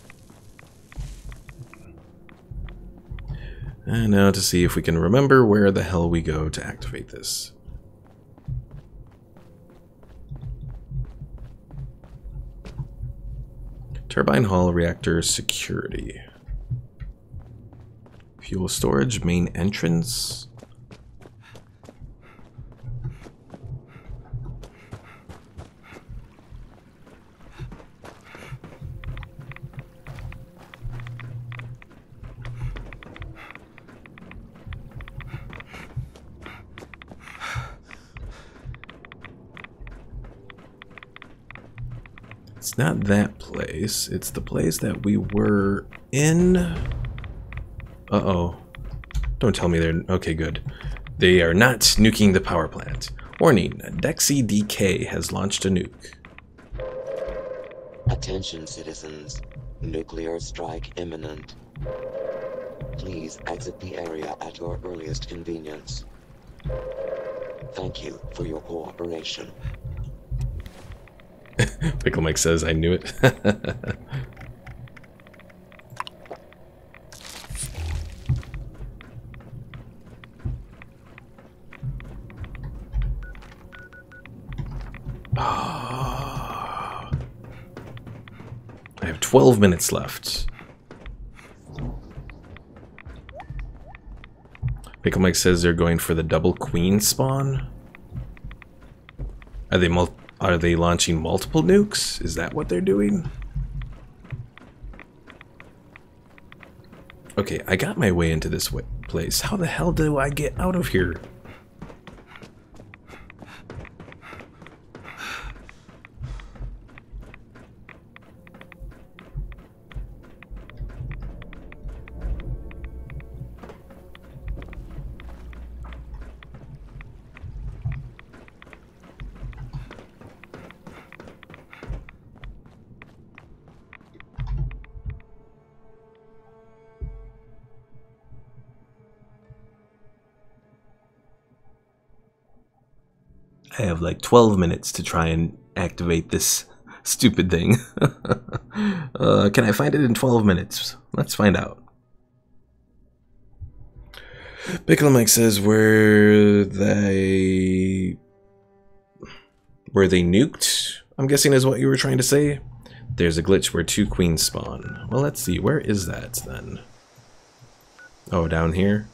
And now to see if we can remember where the hell we go to activate this. Turbine Hall Reactor Security. Fuel Storage Main Entrance. It's not that place. It's the place that we were in. Uh-oh. Don't tell me they're... Okay, good. They are not nuking the power plant. Warning, Dexy DK has launched a nuke. Attention citizens. Nuclear strike imminent. Please exit the area at your earliest convenience. Thank you for your cooperation. Pickle Mike says, I knew it. I have 12 minutes left. Pickle Mike says they're going for the double queen spawn. Are they launching multiple nukes? Is that what they're doing? Okay, I got my way into this place. How the hell do I get out of here? I have like 12 minutes to try and activate this stupid thing. Can I find it in 12 minutes? Let's find out. Pickle Mike says, were they nuked? I'm guessing is what you were trying to say. There's a glitch where 2 queens spawn. Well, let's see. Where is that then? Oh, down here?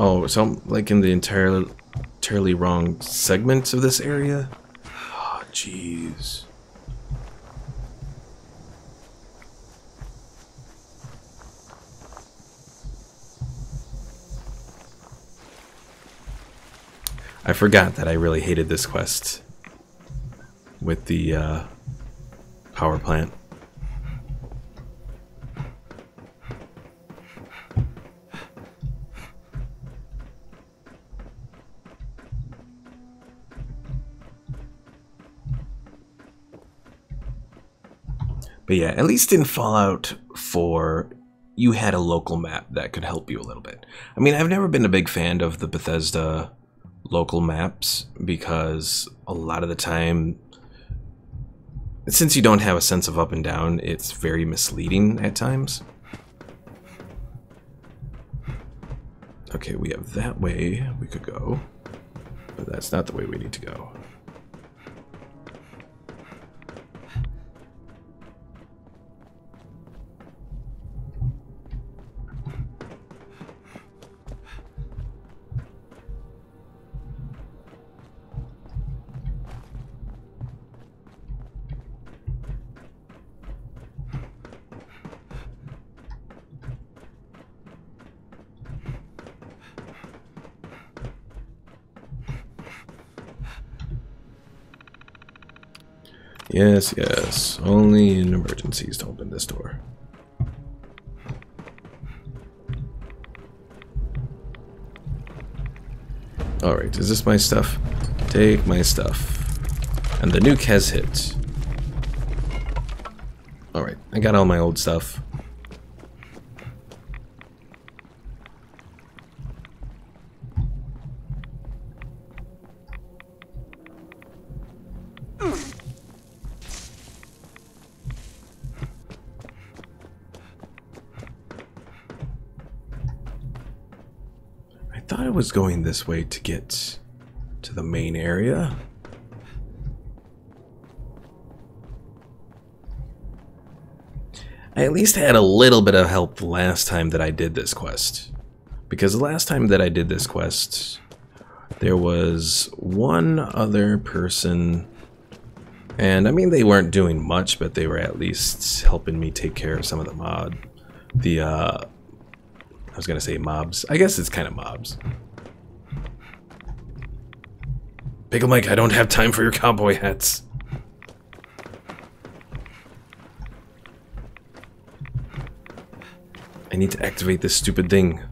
Oh, so I'm like in the entirely wrong segment of this area? Oh, jeez. I forgot that I really hated this quest with the power plant. But yeah, at least in Fallout 4, you had a local map that could help you a little bit. I mean, I've never been a big fan of the Bethesda local maps because a lot of the time, since you don't have a sense of up and down, it's very misleading at times. Okay, we have that way we could go, but that's not the way we need to go. Yes, yes. Only in emergencies to open this door. Alright, is this my stuff? Take my stuff. And the nuke has hit. Alright, I got all my old stuff. I thought I was going this way to get to the main area. I at least had a little bit of help the last time that I did this quest. Because the last time that I did this quest, there was one other person, and I mean they weren't doing much, but they were at least helping me take care of some of the I was gonna say mobs. I guess it's kind of mobs. Pickle Mike, I don't have time for your cowboy hats. need to activate this stupid thing.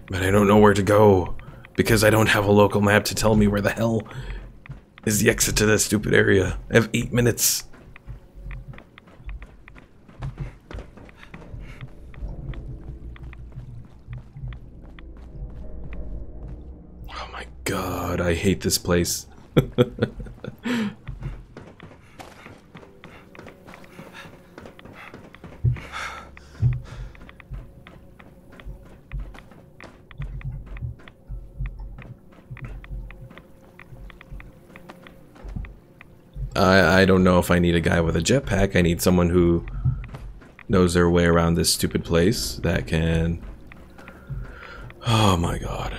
But I don't know where to go, because I don't have a local map to tell me where the hell is the exit to that stupid area. I have 8 minutes. Oh my god, I hate this place. I don't know if I need a guy with a jetpack. I need someone who knows their way around this stupid place that can... Oh my god.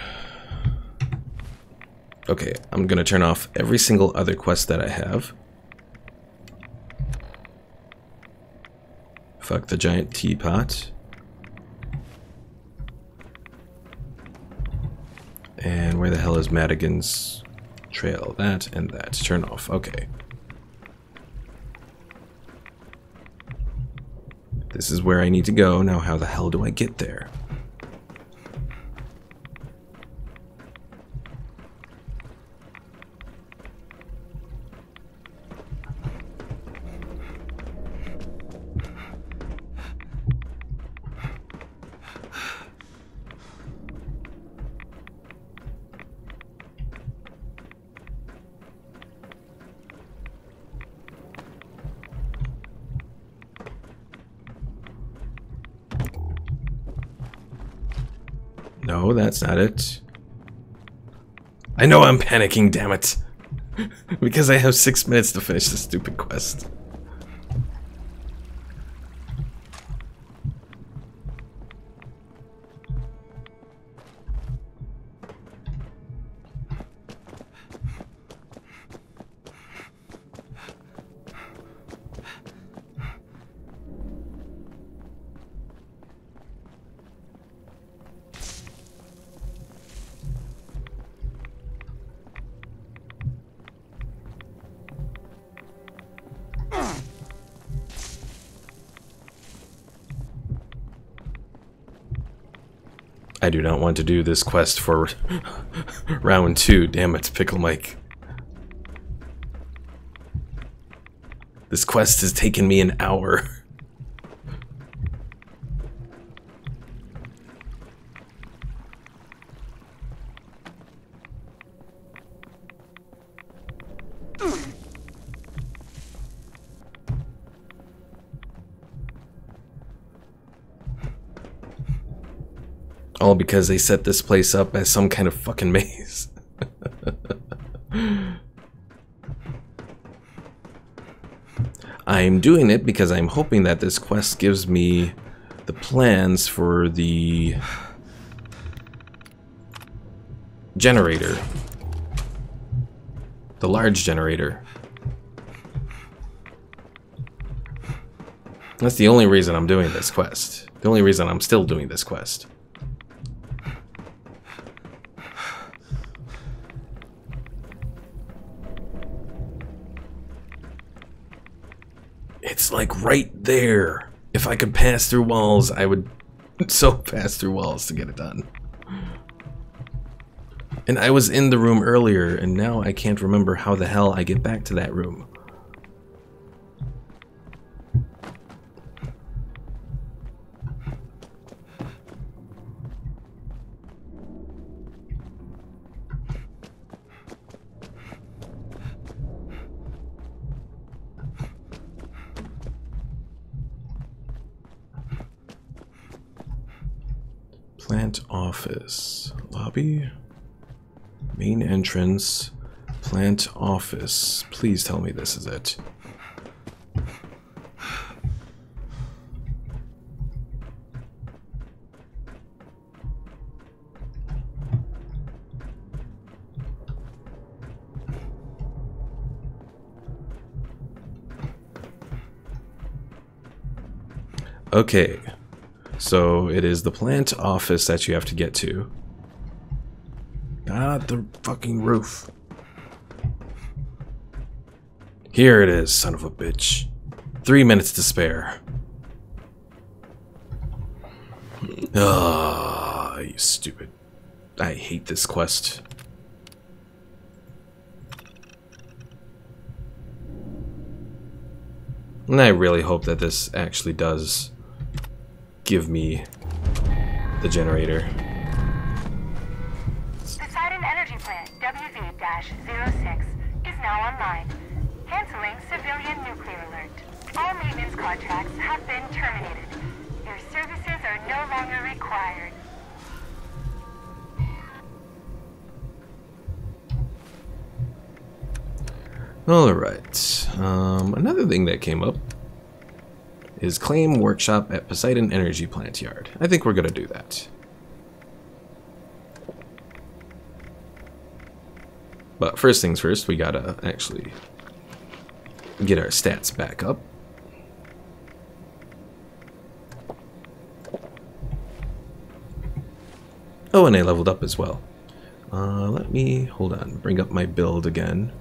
Okay, I'm gonna turn off every single other quest that I have. Fuck the giant teapot. And where the hell is Madigan's trail? That and that. Turn off. Okay. This is where I need to go. Now how the hell do I get there? No, that's not it. I know I'm panicking, damn it. Because I have 6 minutes to finish this stupid quest. I do not want to do this quest for round 2. Damn it, Pickle Mike. This quest has taken me an hour. All because they set this place up as some kind of fucking maze. I'm doing it because I'm hoping that this quest gives me the plans for the generator. The large generator. That's the only reason I'm doing this quest. The only reason I'm still doing this quest. It's like right there. If I could pass through walls, I would so pass through walls to get it done. And I was in the room earlier, and now I can't remember how the hell I get back to that room. Plant office. Lobby. Main entrance. Plant office. Please tell me this is it. Okay. So it is the plant office that you have to get to. Not the fucking roof. Here it is, son of a bitch. 3 minutes to spare. Ah, you stupid. I hate this quest. And I really hope that this actually does give me the generator. Poseidon Energy Plant WV-06 is now online. Canceling civilian nuclear alert. All maintenance contracts have been terminated. Your services are no longer required. Alright. Another thing that came up is claim workshop at Poseidon Energy Plant Yard. I think we're gonna do that. But first things first, we gotta actually get our stats back up. Oh, and I leveled up as well. Let me, hold on, bring up my build again.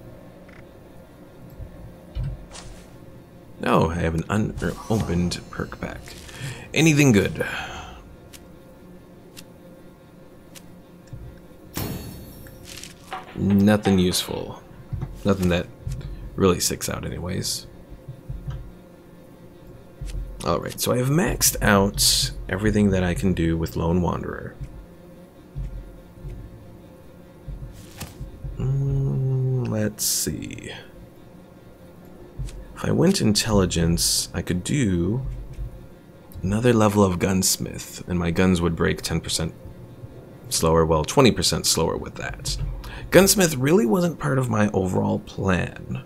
Oh, I have an unopened perk pack. Anything good? Nothing useful. Nothing that really sticks out anyways. Alright, so I have maxed out everything that I can do with Lone Wanderer. Let's see. If I went intelligence, I could do another level of gunsmith, and my guns would break 10% slower, well, 20% slower with that. Gunsmith really wasn't part of my overall plan,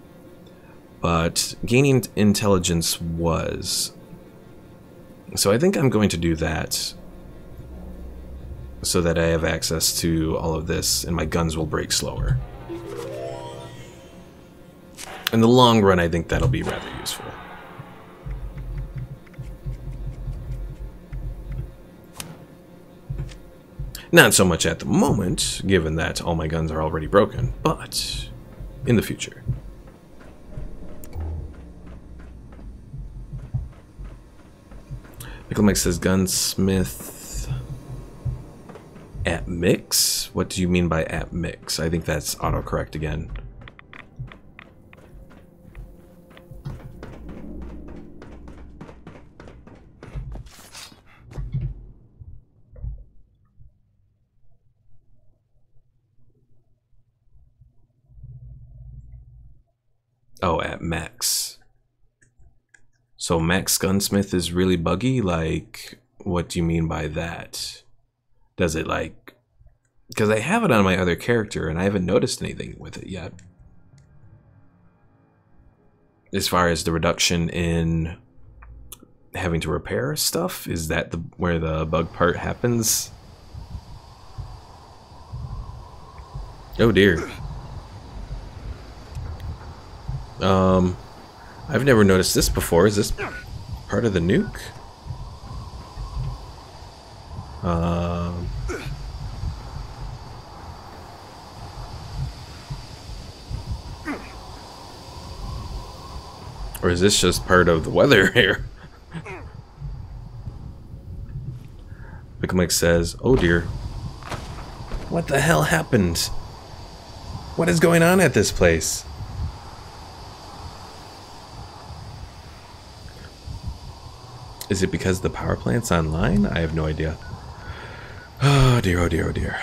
but gaining intelligence was. So I think I'm going to do that so that I have access to all of this, and my guns will break slower. In the long run, I think that'll be rather useful. Not so much at the moment, given that all my guns are already broken, but in the future. Pickle Mike says gunsmith at mix? What do you mean by at mix? I think that's autocorrect again. Oh, at max. So max gunsmith is really buggy? Like, what do you mean by that? Does it like... Because I have it on my other character and I haven't noticed anything with it yet. As far as the reduction in having to repair stuff, is that where the bug part happens? Oh dear. I've never noticed this before. Is this part of the nuke? Or is this just part of the weather here? Pickle Mike says, oh dear. What the hell happened? What is going on at this place? Is it because the power plant's online? I have no idea. Oh dear, oh dear, oh dear.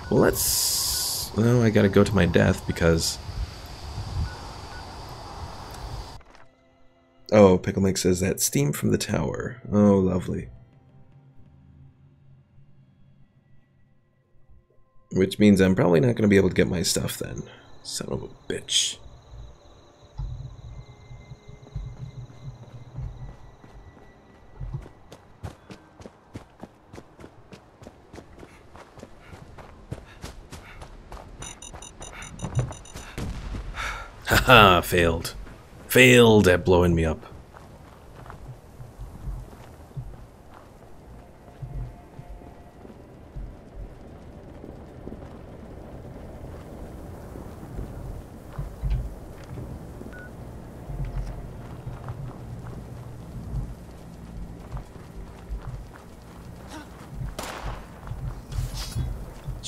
Well, let's... Oh, I gotta go to my death because... Oh, Pickle Mike says that steam from the tower. Oh, lovely. Which means I'm probably not gonna be able to get my stuff then. Son of a bitch. Haha, failed. Failed at blowing me up.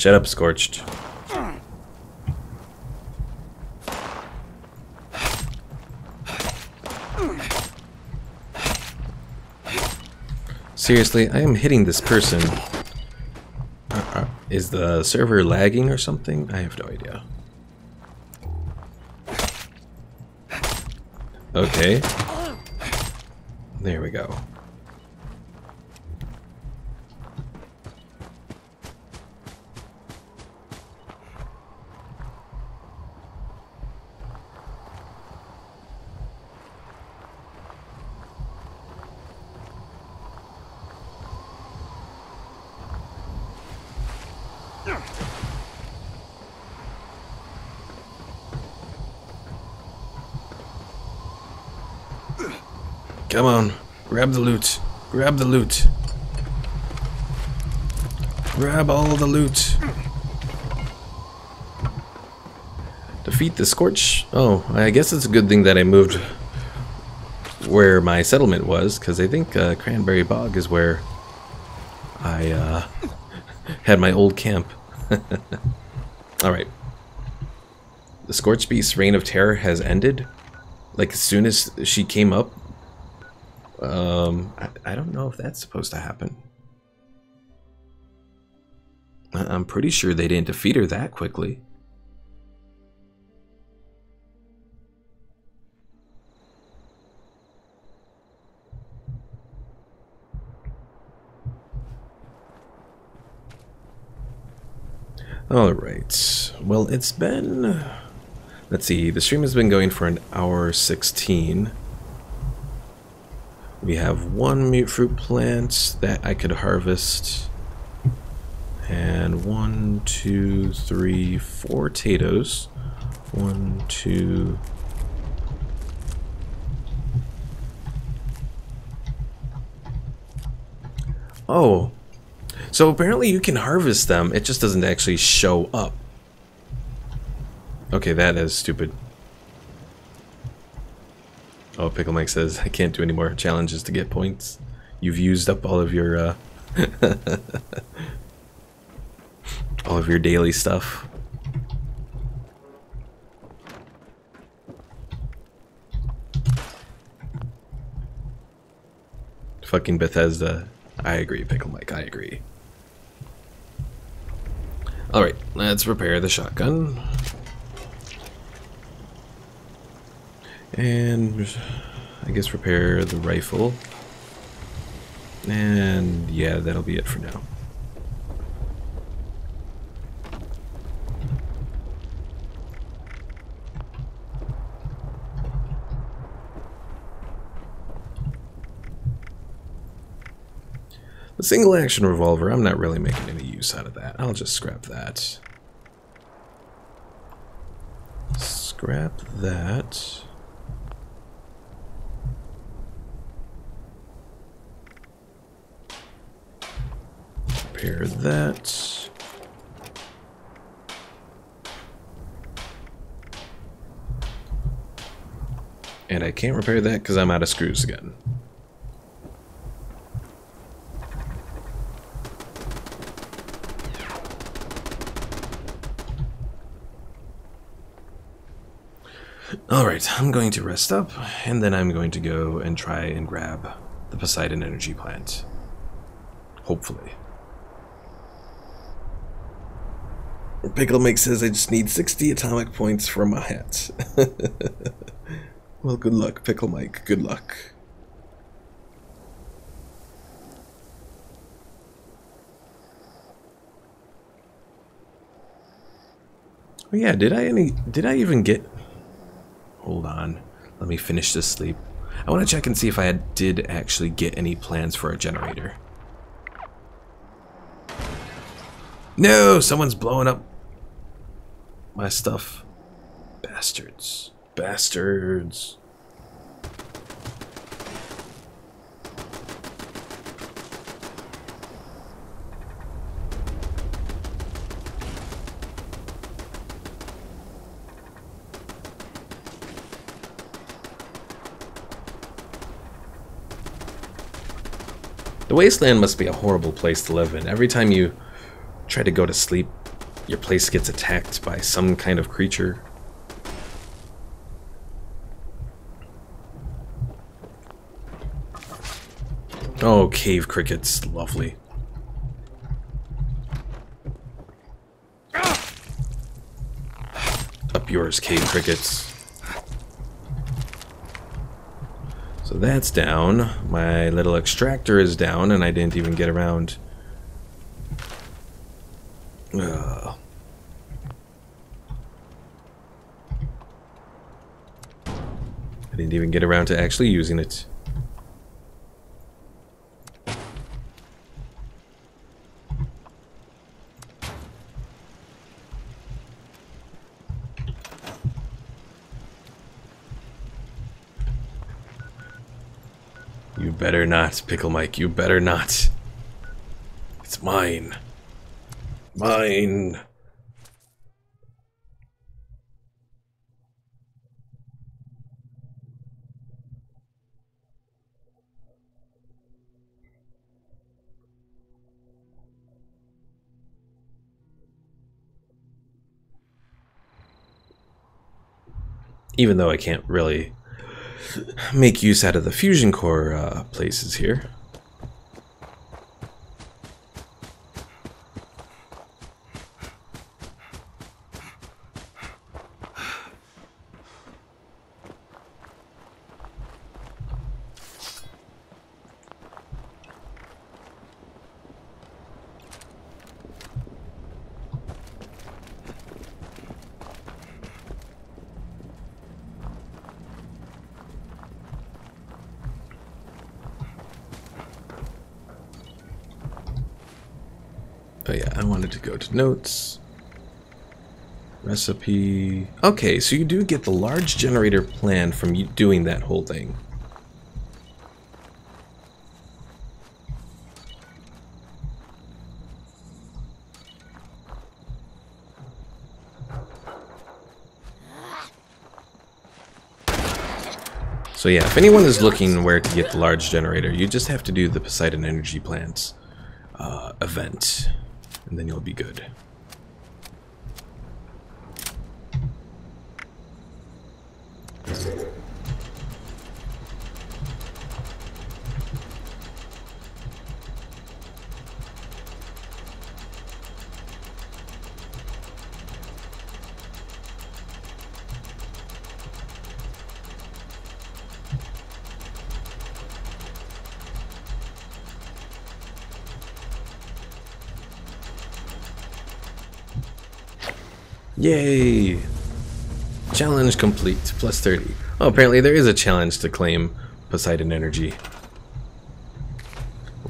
Shut up, Scorched. Seriously, I am hitting this person. Is the server lagging or something? I have no idea. Okay. There we go. Come on, grab the loot. Grab the loot. Grab all the loot. Defeat the Scorch. Oh, I guess it's a good thing that I moved where my settlement was, because I think Cranberry Bog is where I had my old camp. Alright. The Scorch Beast's reign of terror has ended. Like, as soon as she came up, I don't know if that's supposed to happen. I'm pretty sure they didn't defeat her that quickly. Alright, well, it's been... Let's see, the stream has been going for an hour 16. We have one mute fruit plant that I could harvest. And 1, 2, 3, 4 potatoes. 1, 2... Oh, so apparently you can harvest them, it just doesn't actually show up. Okay, that is stupid. Oh, Pickle Mike says, I can't do any more challenges to get points. You've used up all of your, all of your daily stuff. Fucking Bethesda. I agree, Pickle Mike, I agree. Alright, let's repair the shotgun. And I guess repair the rifle. And yeah, that'll be it for now. The single action revolver, I'm not really making any use out of that. I'll just scrap that. Scrap that. Repair that. And I can't repair that because I'm out of screws again. Alright, I'm going to rest up, and then I'm going to go and try and grab the Poseidon energy plant. Hopefully. Pickle Mike says I just need 60 atomic points for my hat. Well, good luck, Pickle Mike. Good luck. Oh yeah, did I even get... Hold on. Let me finish this sleep. I want to check and see if I did actually get any plans for a generator. No! Someone's blowing up my stuff. Bastards. Bastards. The wasteland must be a horrible place to live in. Every time you try to go to sleep, your place gets attacked by some kind of creature. Oh, cave crickets, lovely. Up yours, cave crickets. So that's down. My little extractor is down, and I didn't even get around. I didn't even get around to actually using it. You better not, Pickle Mike, you better not. It's mine. Mine. Even though I can't really make use out of the fusion core places here. Oh yeah, I wanted to go to notes. Recipe. Okay, so you do get the large generator plan from you doing that whole thing. So yeah, if anyone is looking where to get the large generator, you just have to do the Poseidon Energy Plants event, and then you'll be good. Yay! Challenge complete, plus 30. Oh, apparently there is a challenge to claim Poseidon Energy.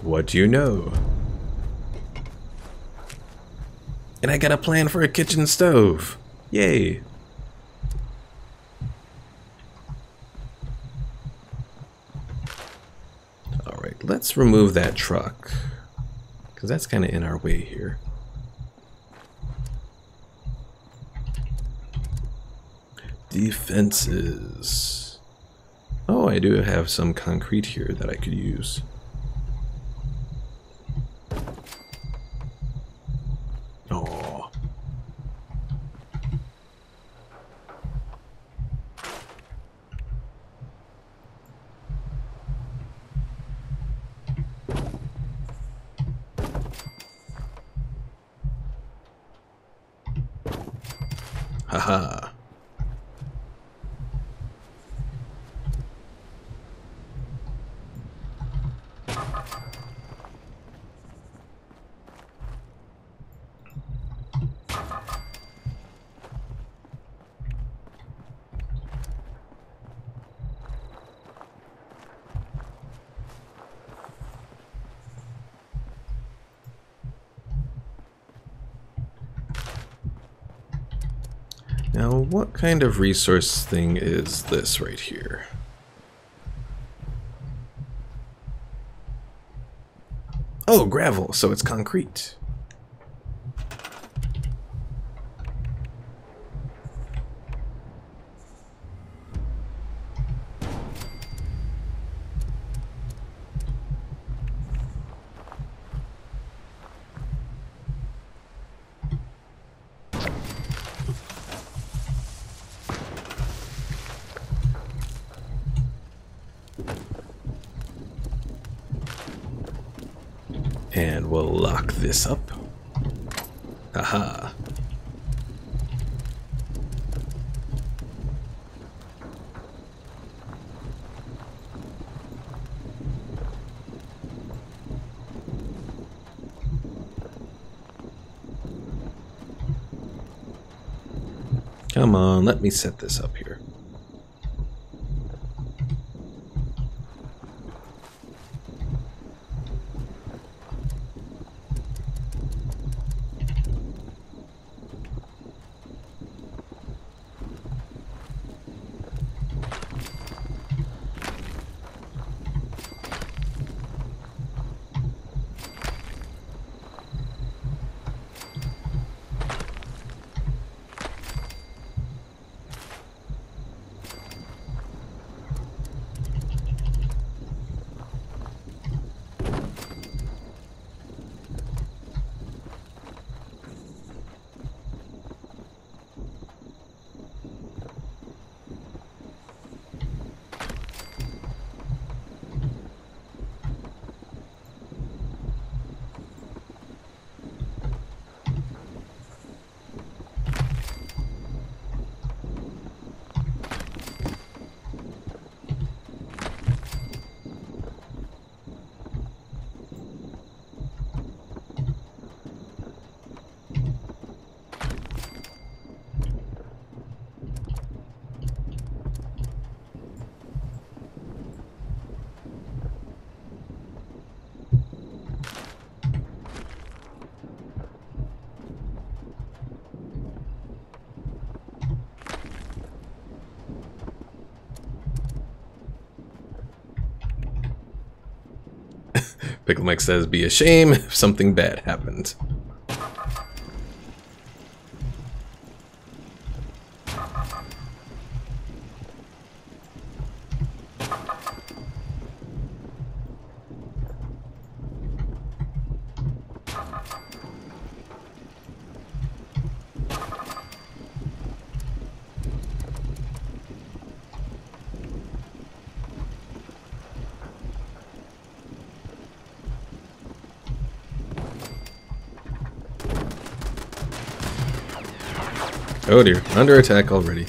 What do you know? And I got a plan for a kitchen stove. Yay! Alright, let's remove that truck, because that's kind of in our way here. Defenses. Oh, I do have some concrete here that I could use. Oh. Haha. Now, what kind of resource thing is this right here? Oh, gravel, so it's concrete. And we'll lock this up. Aha. Come on, let me set this up here. Pickle Mike says, be a shame if something bad happened. Oh dear, under attack already.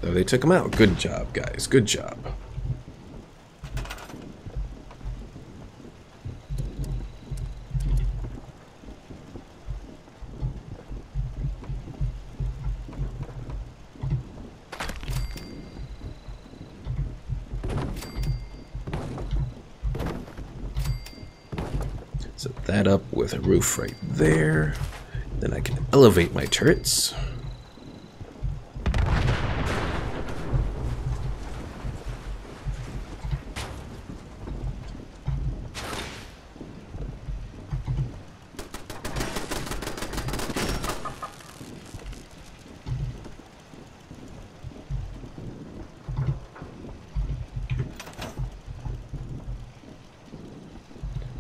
Though they took him out. Good job, guys. Good job. Set that up with a roof right there. Then I can elevate my turrets.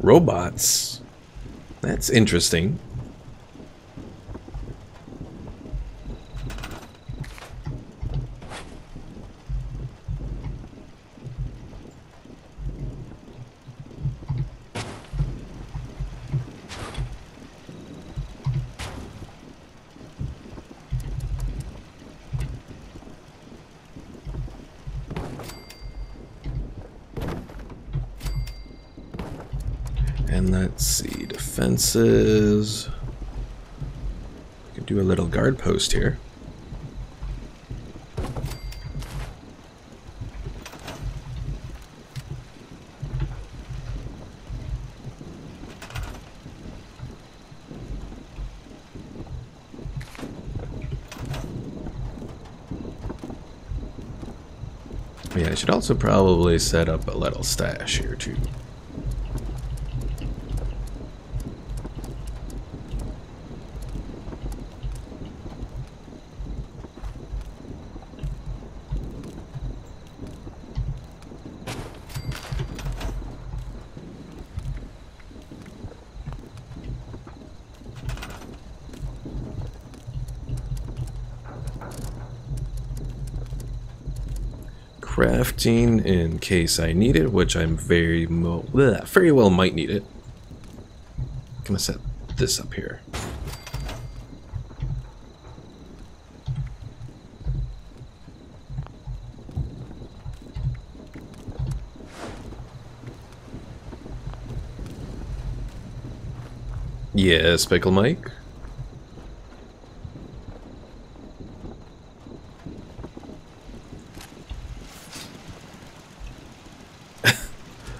Robots. That's interesting. And let's see, defenses. We can do a little guard post here. Yeah, I should also probably set up a little stash here too. crafting in case I need it, which I'm very well might need it. I'm gonna set this up here. Yes, Pickle Mike.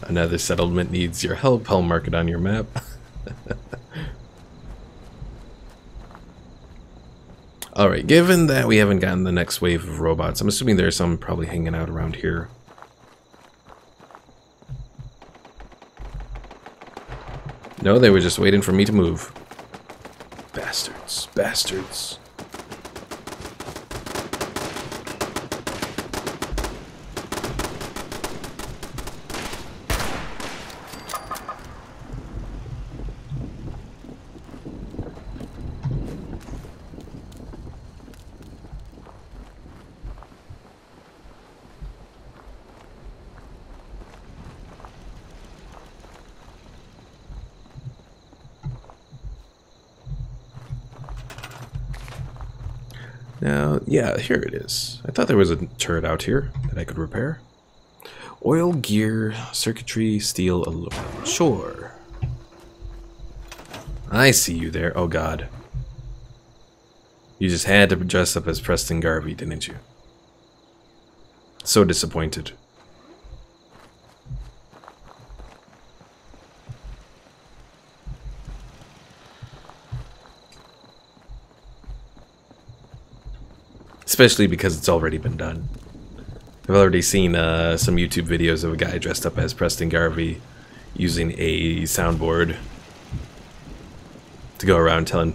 Another settlement needs your help. I'll mark it on your map. Alright, given that we haven't gotten the next wave of robots, I'm assuming there's some probably hanging out around here. No, they were just waiting for me to move. Bastards. Bastards. Now, yeah, here it is. I thought there was a turret out here that I could repair. Oil, gear, circuitry, steel, aluminum. Sure. I see you there. Oh, God. You just had to dress up as Preston Garvey, didn't you? So disappointed. Especially because it's already been done. I've already seen some YouTube videos of a guy dressed up as Preston Garvey using a soundboard to go around telling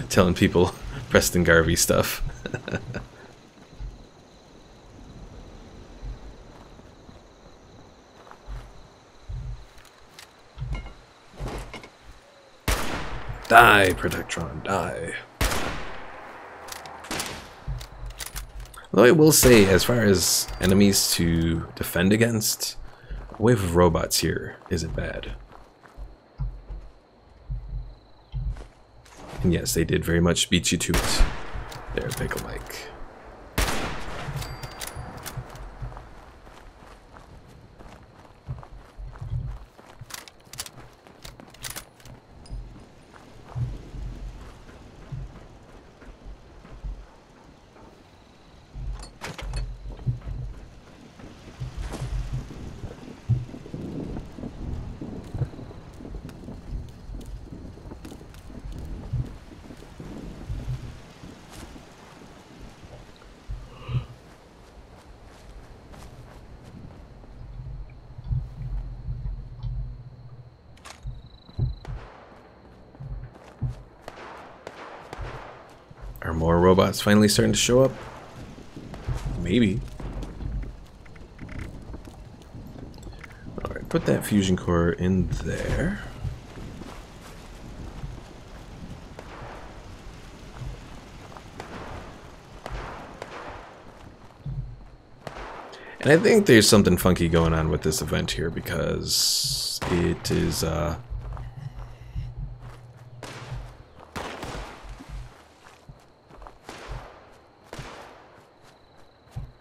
telling people Preston Garvey stuff. Die, Protectron, die. Although I will say, as far as enemies to defend against, a wave of robots here isn't bad. And yes, they did very much beat you to it. There, Pickle Mike. Are more robots finally starting to show up? Maybe. Alright, put that fusion core in there. And I think there's something funky going on with this event here because it is,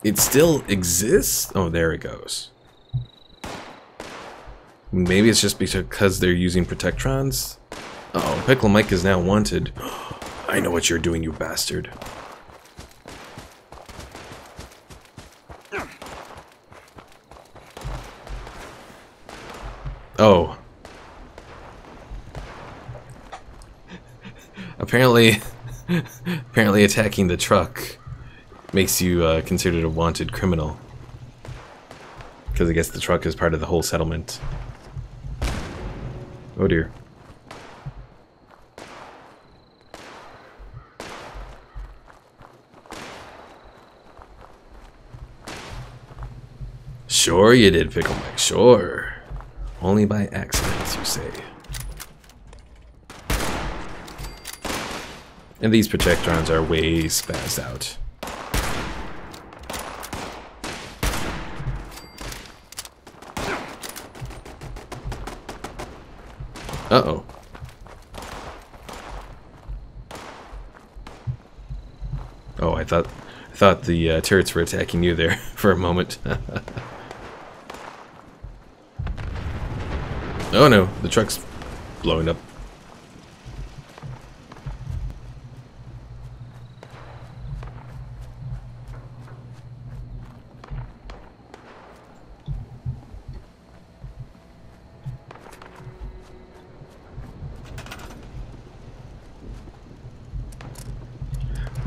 it still exists? Oh, there it goes. Maybe it's just because they're using Protectrons? Uh-oh, Pickle Mike is now wanted. I know what you're doing, you bastard. Oh. Apparently attacking the truck makes you considered a wanted criminal. Because I guess the truck is part of the whole settlement. Oh dear. Sure you did, Pickle Mike, sure. Only by accident, you say. And these Protectrons are way spazzed out. Uh-oh. Oh, I thought the turrets were attacking you there for a moment. Oh no, the truck's blowing up.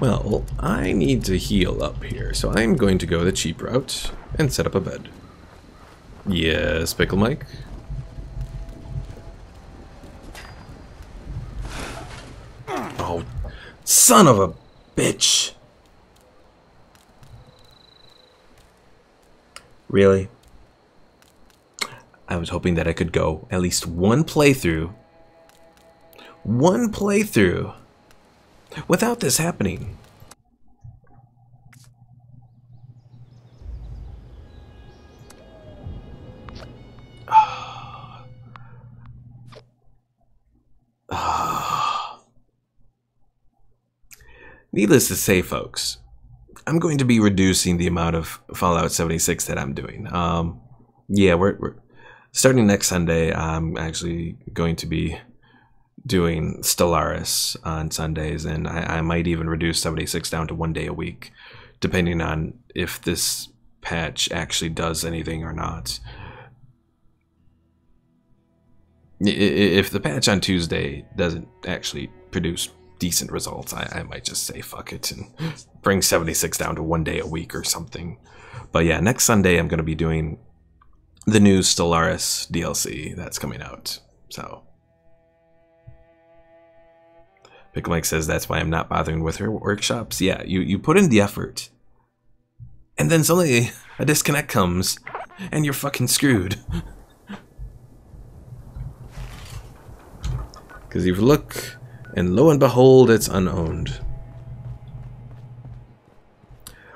Well, I need to heal up here, so I'm going to go the cheap route and set up a bed. Yes, Pickle Mike? Oh, son of a bitch! Really? I was hoping that I could go at least one playthrough without this happening. Needless to say, folks, I'm going to be reducing the amount of Fallout 76 that I'm doing. Yeah, we're starting next Sunday. I'm actually going to be doing Stellaris on Sundays, and I might even reduce 76 down to 1 day a week, depending on if this patch actually does anything or not. If the patch on Tuesday doesn't actually produce decent results, I might just say fuck it and bring 76 down to 1 day a week or something. But yeah, next Sunday I'm going to be doing the new Stellaris DLC that's coming out. So Pickle Mike says that's why I'm not bothering with her workshops. Yeah, you put in the effort, and then suddenly a disconnect comes, and you're fucking screwed. Because you look, and lo and behold, it's unowned.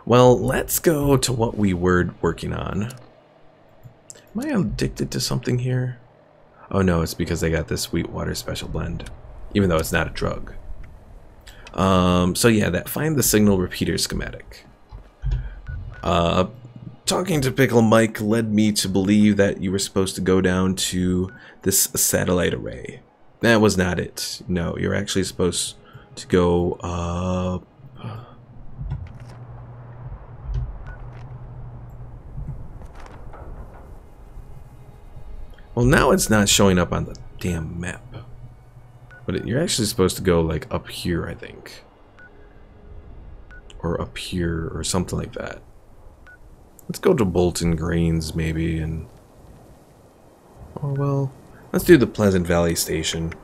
Well, let's go to what we were working on. Am I addicted to something here? Oh no, it's because I got this Sweetwater Special Blend, even though it's not a drug. So yeah, that find the signal repeater schematic. Talking to Pickle Mike led me to believe that you were supposed to go down to this satellite array. That was not it. No, you're actually supposed to go up. Well, now it's not showing up on the damn map. But you're actually supposed to go like up here, I think. Or up here, or something like that. Let's go to Bolton Greens, maybe, and... Oh, well... Let's do the Pleasant Valley Station.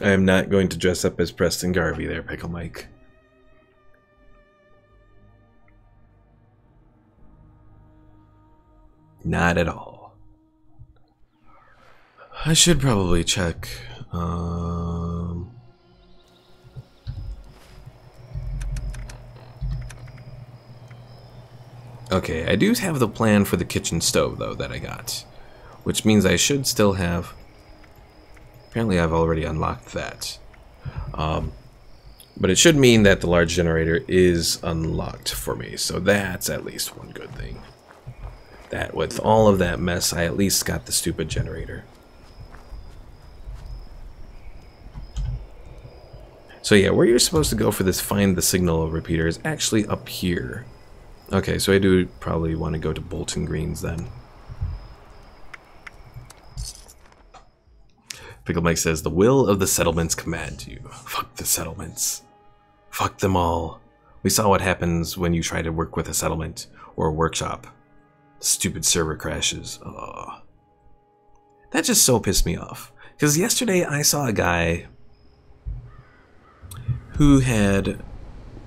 I am not going to dress up as Preston Garvey there, Pickle Mike. Not at all. I should probably check. Okay, I do have the plan for the kitchen stove, though, that I got. Which means I should still have... Apparently I've already unlocked that. But it should mean that the large generator is unlocked for me, so that's at least one good thing. That with all of that mess, I at least got the stupid generator. So yeah, where you're supposed to go for this find the signal repeater is actually up here. Okay, so I do probably want to go to Bolton Greens then. Pickle Mike says, the will of the settlements command you. Fuck the settlements. Fuck them all. We saw what happens when you try to work with a settlement or a workshop. Stupid server crashes. Ugh. That just so pissed me off. Because yesterday I saw a guy who had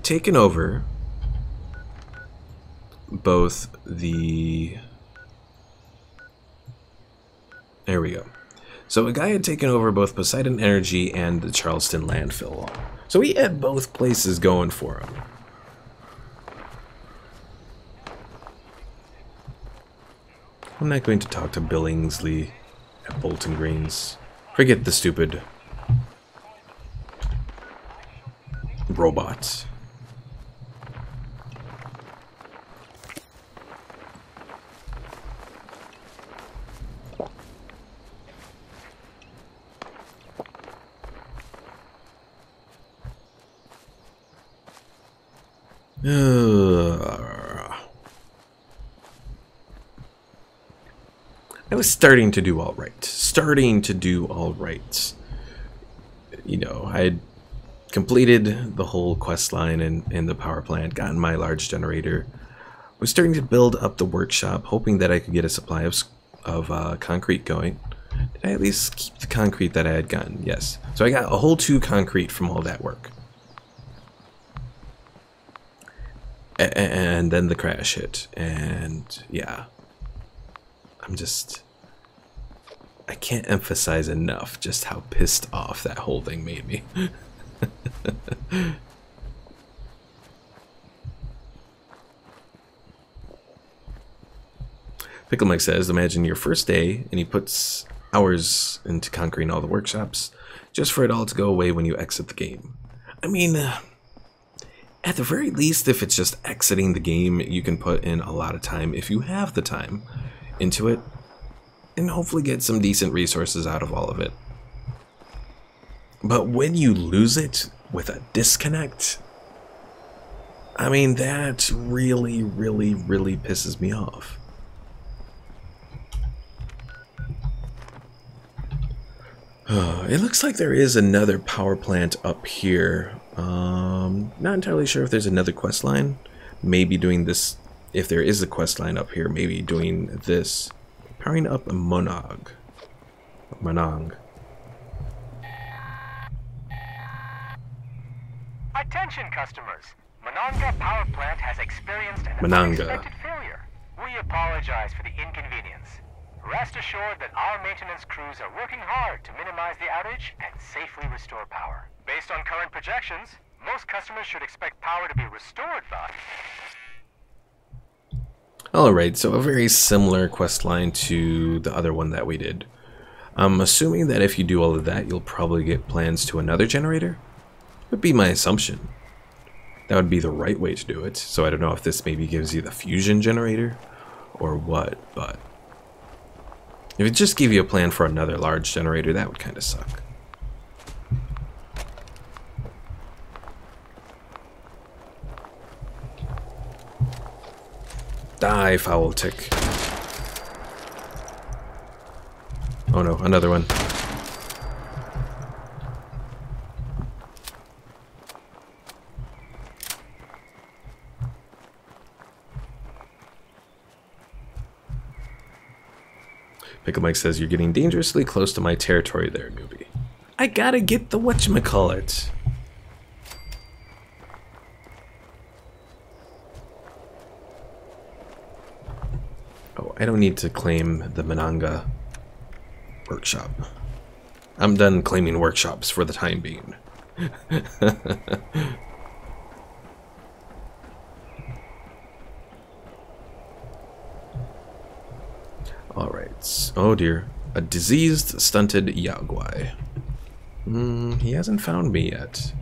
taken over both the... There we go. So a guy had taken over both Poseidon Energy and the Charleston landfill. So he had both places going for him. I'm not going to talk to Billingsley at Bolton Greens. Forget the stupid robot. I was starting to do all right. You know, I had completed the whole quest line in the power plant, gotten my large generator. I was starting to build up the workshop, hoping that I could get a supply of concrete going. Did I at least keep the concrete that I had gotten? Yes. So I got a whole 2 concrete from all that work. And then the crash hit, and yeah, I can't emphasize enough just how pissed off that whole thing made me. Pickle Mike says, imagine your first day, and he puts hours into conquering all the workshops, just for it all to go away when you exit the game. I mean, at the very least, if it's just exiting the game, you can put in a lot of time, if you have the time, into it, and hopefully get some decent resources out of all of it. But when you lose it with a disconnect, I mean, that really, really, really pisses me off. It looks like there is another power plant up here. Not entirely sure if there's another quest line. Maybe doing this, if there is a quest line up here, maybe doing this. Powering up a Monong. Attention customers. Mononga Power Plant has experienced an unexpected failure. We apologize for the inconvenience. Rest assured that our maintenance crews are working hard to minimize the outage and safely restore power. Based on current projections, most customers should expect power to be restored by... Alright, so a very similar quest line to the other one that we did. I'm assuming that if you do all of that, you'll probably get plans to another generator? Would be my assumption. That would be the right way to do it. So I don't know if this maybe gives you the fusion generator or what, but if it just gave you a plan for another large generator, that would kind of suck. Die, foul tick. Oh no, another one. Pickle Mike says, you're getting dangerously close to my territory there, newbie. I gotta get the whatchamacallit. Oh, I don't need to claim the Mononga workshop. I'm done claiming workshops for the time being. Alright. Oh dear. A diseased, stunted Yaguai. He hasn't found me yet.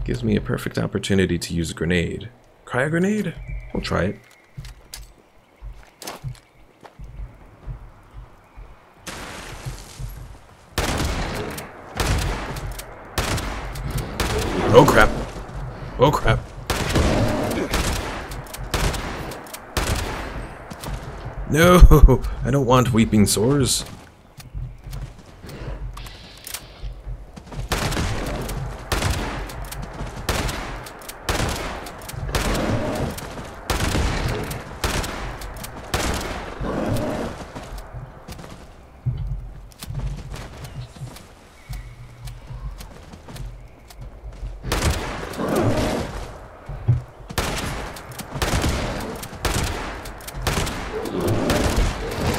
Gives me a perfect opportunity to use a grenade. Cryo grenade? We'll try it. Oh crap. Oh crap. No, I don't want weeping sores.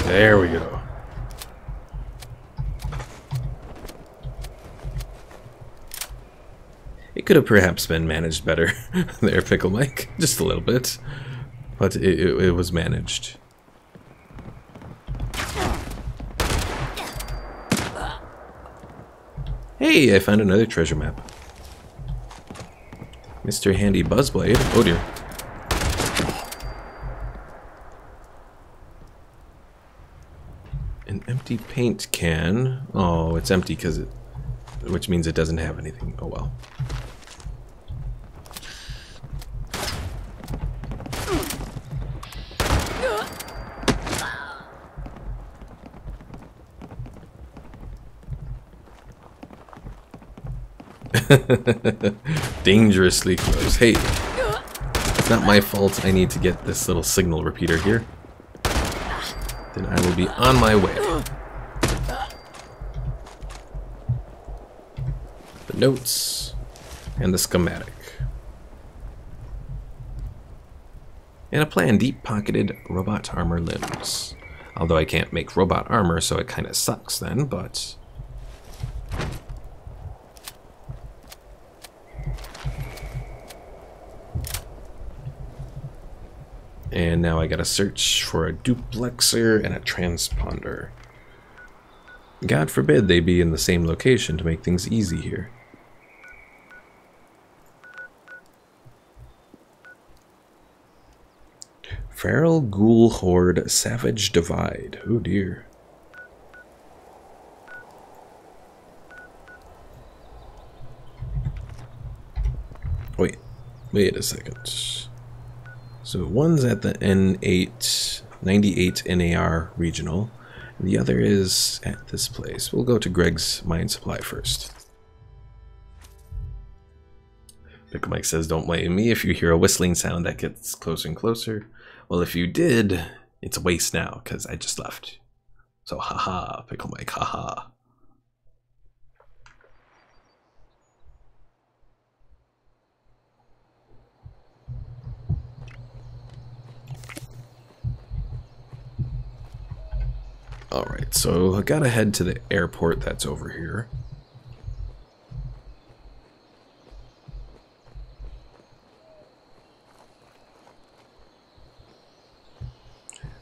There we go. It could have perhaps been managed better there, Pickle Mike. Just a little bit. But it was managed. Hey, I found another treasure map. Mr. Handy Buzzblade. Oh dear. An empty paint can. Oh, it's empty which means it doesn't have anything. Oh well. Dangerously close. Hey, it's not my fault I need to get this little signal repeater here. Then I will be on my way. The notes and the schematic. And a plan: deep-pocketed robot armor limbs. Although I can't make robot armor, so it kind of sucks then, but... And now I gotta search for a duplexer and a transponder. God forbid they be in the same location to make things easy here. Feral Ghoul Horde Savage Divide. Oh dear. Wait a second. So one's at the N8, 98 NAR regional, and the other is at this place. We'll go to Greg's mine supply first. Pickle Mike says, don't blame me if you hear a whistling sound that gets closer and closer. Well, if you did, it's a waste now, because I just left. So haha, Pickle Mike, haha. Alright, so I gotta head to the airport that's over here.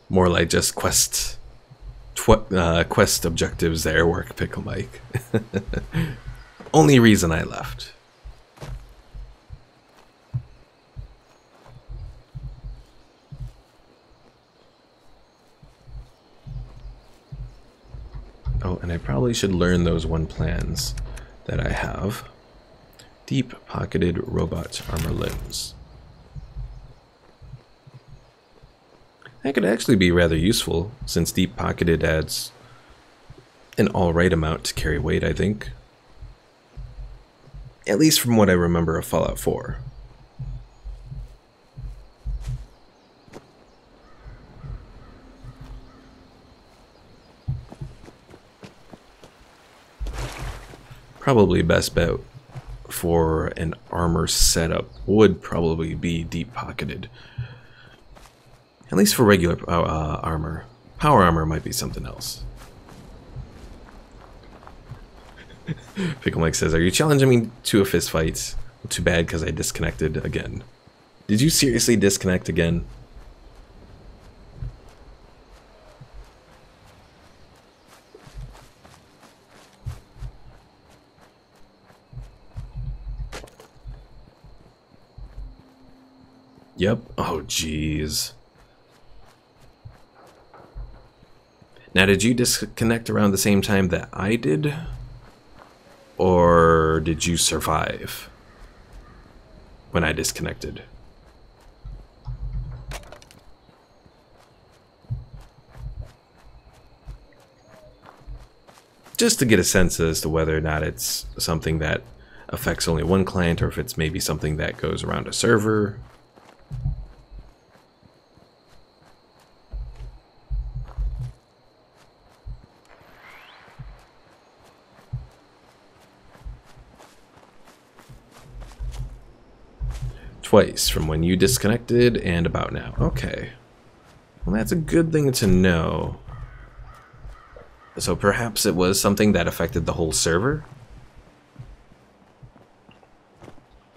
More like just quest objectives there work, Pickle Mike. Only reason I left. Oh, and I probably should learn those one plans that I have. Deep-pocketed robot armor limbs. That could actually be rather useful, since deep-pocketed adds an alright amount to carry weight, I think. At least from what I remember of Fallout 4. Probably best bet for an armor setup would probably be deep-pocketed. At least for regular armor. Power armor might be something else. Pickle Mike says, are you challenging me to a fist fight? Well, too bad, because I disconnected again. Did you seriously disconnect again? Yep. Oh, jeez. Now, did you disconnect around the same time that I did? Or did you survive when I disconnected? Just to get a sense as to whether or not it's something that affects only one client, or if it's maybe something that goes around a server. Twice, from when you disconnected and about now. Okay. Well, that's a good thing to know. So perhaps it was something that affected the whole server?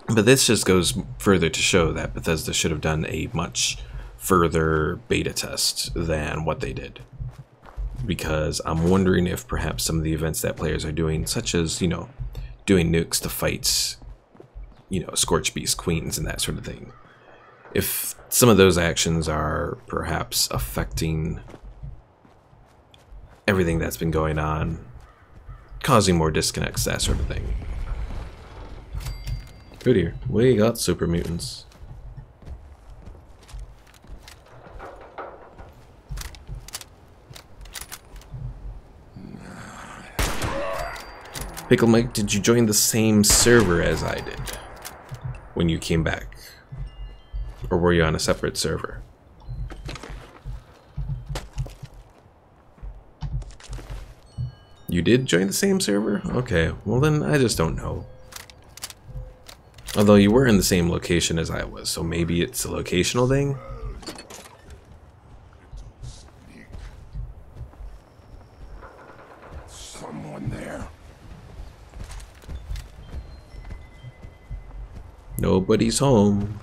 But this just goes further to show that Bethesda should have done a much further beta test than what they did. Because I'm wondering if perhaps some of the events that players are doing, such as, you know, doing nukes to fight, you know, Scorched Beast Queens and that sort of thing. If some of those actions are perhaps affecting everything that's been going on, causing more disconnects, that sort of thing. Good here. We got super mutants. Pickle Mike, did you join the same server as I did when you came back? Or were you on a separate server? You did join the same server? Okay, well then I just don't know. Although you were in the same location as I was, so maybe it's a locational thing? Someone there. Nobody's home.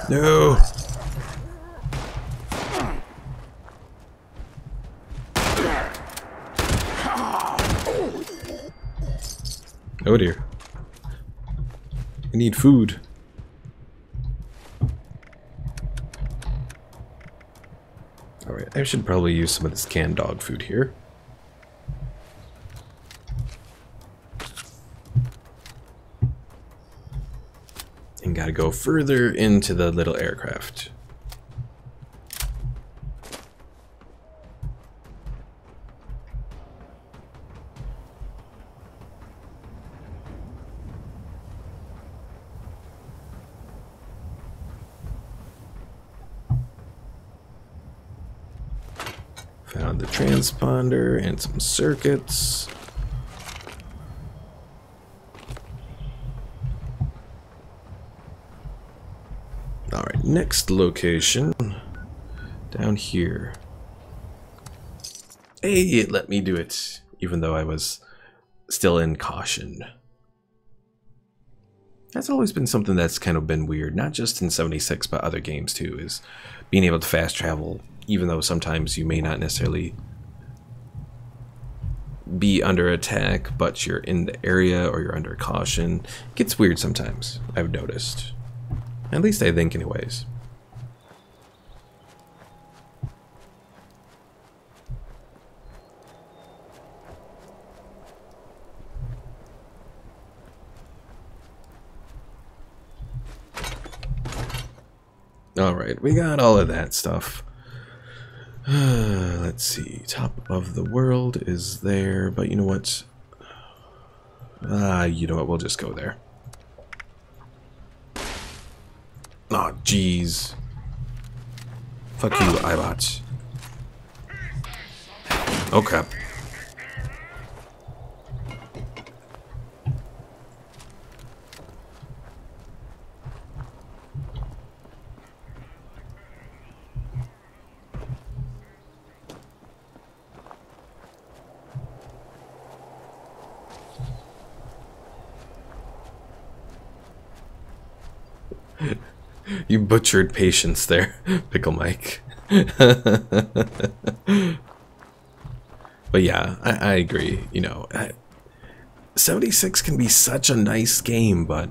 No. Oh dear. I need food. Alright, I should probably use some of this canned dog food here. And gotta go further into the little aircraft. Found the transponder and some circuits. Alright, next location. Down here. Hey, it let me do it, even though I was still in caution. That's always been something that's kind of been weird, not just in 76, but other games too, is being able to fast travel, even though sometimes you may not necessarily be under attack, but you're in the area or you're under caution. It gets weird sometimes, I've noticed. At least I think anyways. Alright, we got all of that stuff. Let's see. Top of the world is there, but you know what? You know what? We'll just go there. Oh, jeez. Fuck you, iBots. Oh, crap. You butchered patience there, Pickle Mike. But yeah, I agree. You know, 76 can be such a nice game, but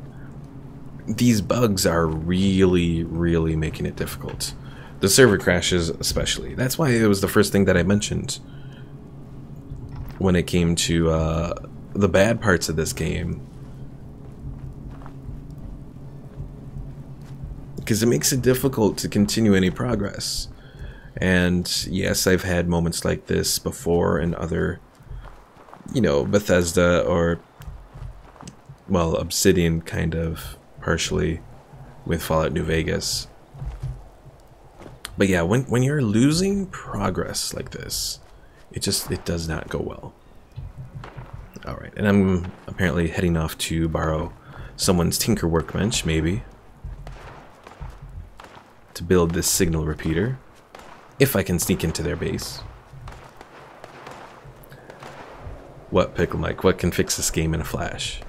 these bugs are really, really making it difficult. The server crashes especially. That's why it was the first thing that I mentioned when it came to the bad parts of this game. Because it makes it difficult to continue any progress. And yes, I've had moments like this before in other, you know, Bethesda or, well, Obsidian kind of, partially, with Fallout New Vegas. But yeah, when you're losing progress like this, it does not go well. Alright, and I'm apparently heading off to borrow someone's Tinker Workbench, maybe, to build this signal repeater, if I can sneak into their base. What, Pickle Mike? What can fix this game in a flash?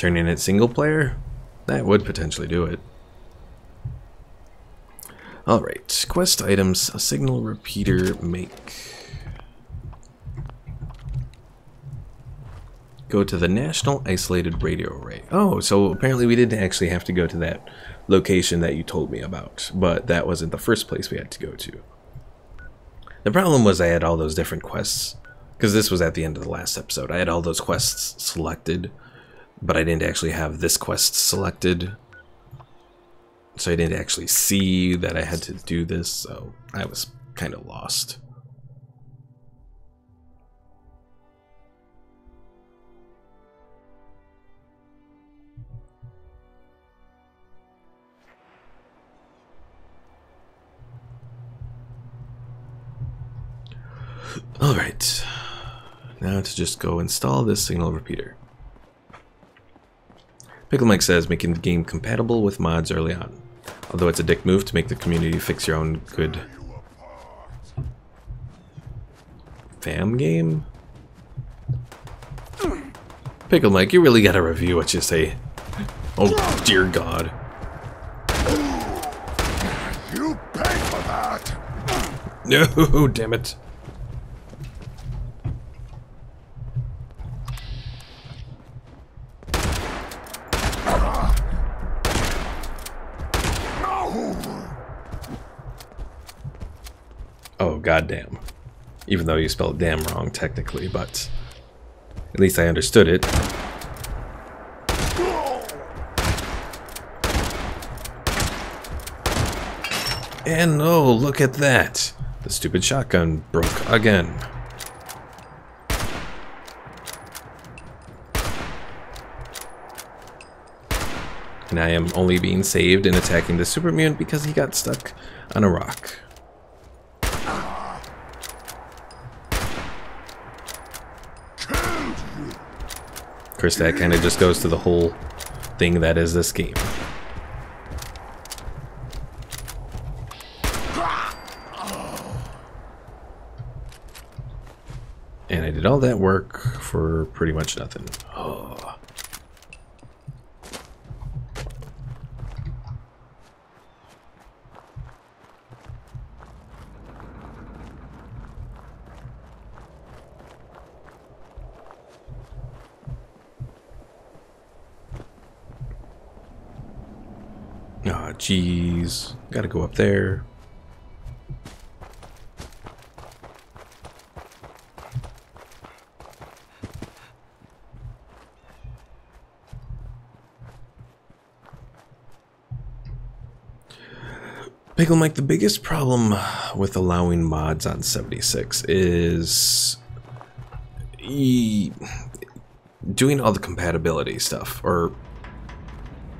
turning it single player, that would potentially do it. Alright, quest items, a signal repeater, make. Go to the National Isolated Radio Array. Oh, so apparently we didn't actually have to go to that location that you told me about, but that wasn't the first place we had to go to. The problem was I had all those different quests, because this was at the end of the last episode. I had all those quests selected, but I didn't actually have this quest selected. So I didn't actually see that I had to do this, so I was kind of lost. Alright, now to just go install this signal repeater. Pickle Mike says making the game compatible with mods early on. Although it's a dick move to make the community fix your own good fam game? Pickle Mike, you really gotta review what you say. Oh dear God. You pay for that! No, damn it. Oh, goddamn. Even though you spelled damn wrong, technically, but at least I understood it. And oh, look at that! The stupid shotgun broke again. And I am only being saved and attacking the super mutant because he got stuck on a rock. Of course, that kind of just goes to the whole thing that is this game. And I did all that work for pretty much nothing. Oh. Ah, jeez. Gotta go up there. Pickle Mike, the biggest problem with allowing mods on 76 is doing all the compatibility stuff, or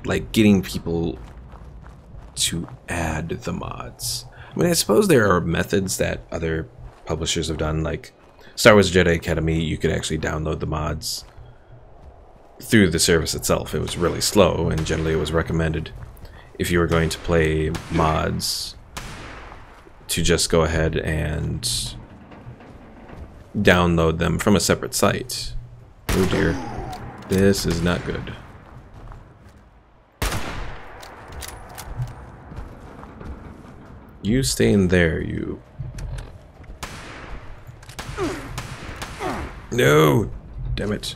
like getting people to add the mods. I mean, I suppose there are methods that other publishers have done, like Star Wars Jedi Academy. You could actually download the mods through the service itself. It was really slow, and generally it was recommended if you were going to play mods to just go ahead and download them from a separate site. Oh dear, this is not good. You stay in there, you. No! Damn it.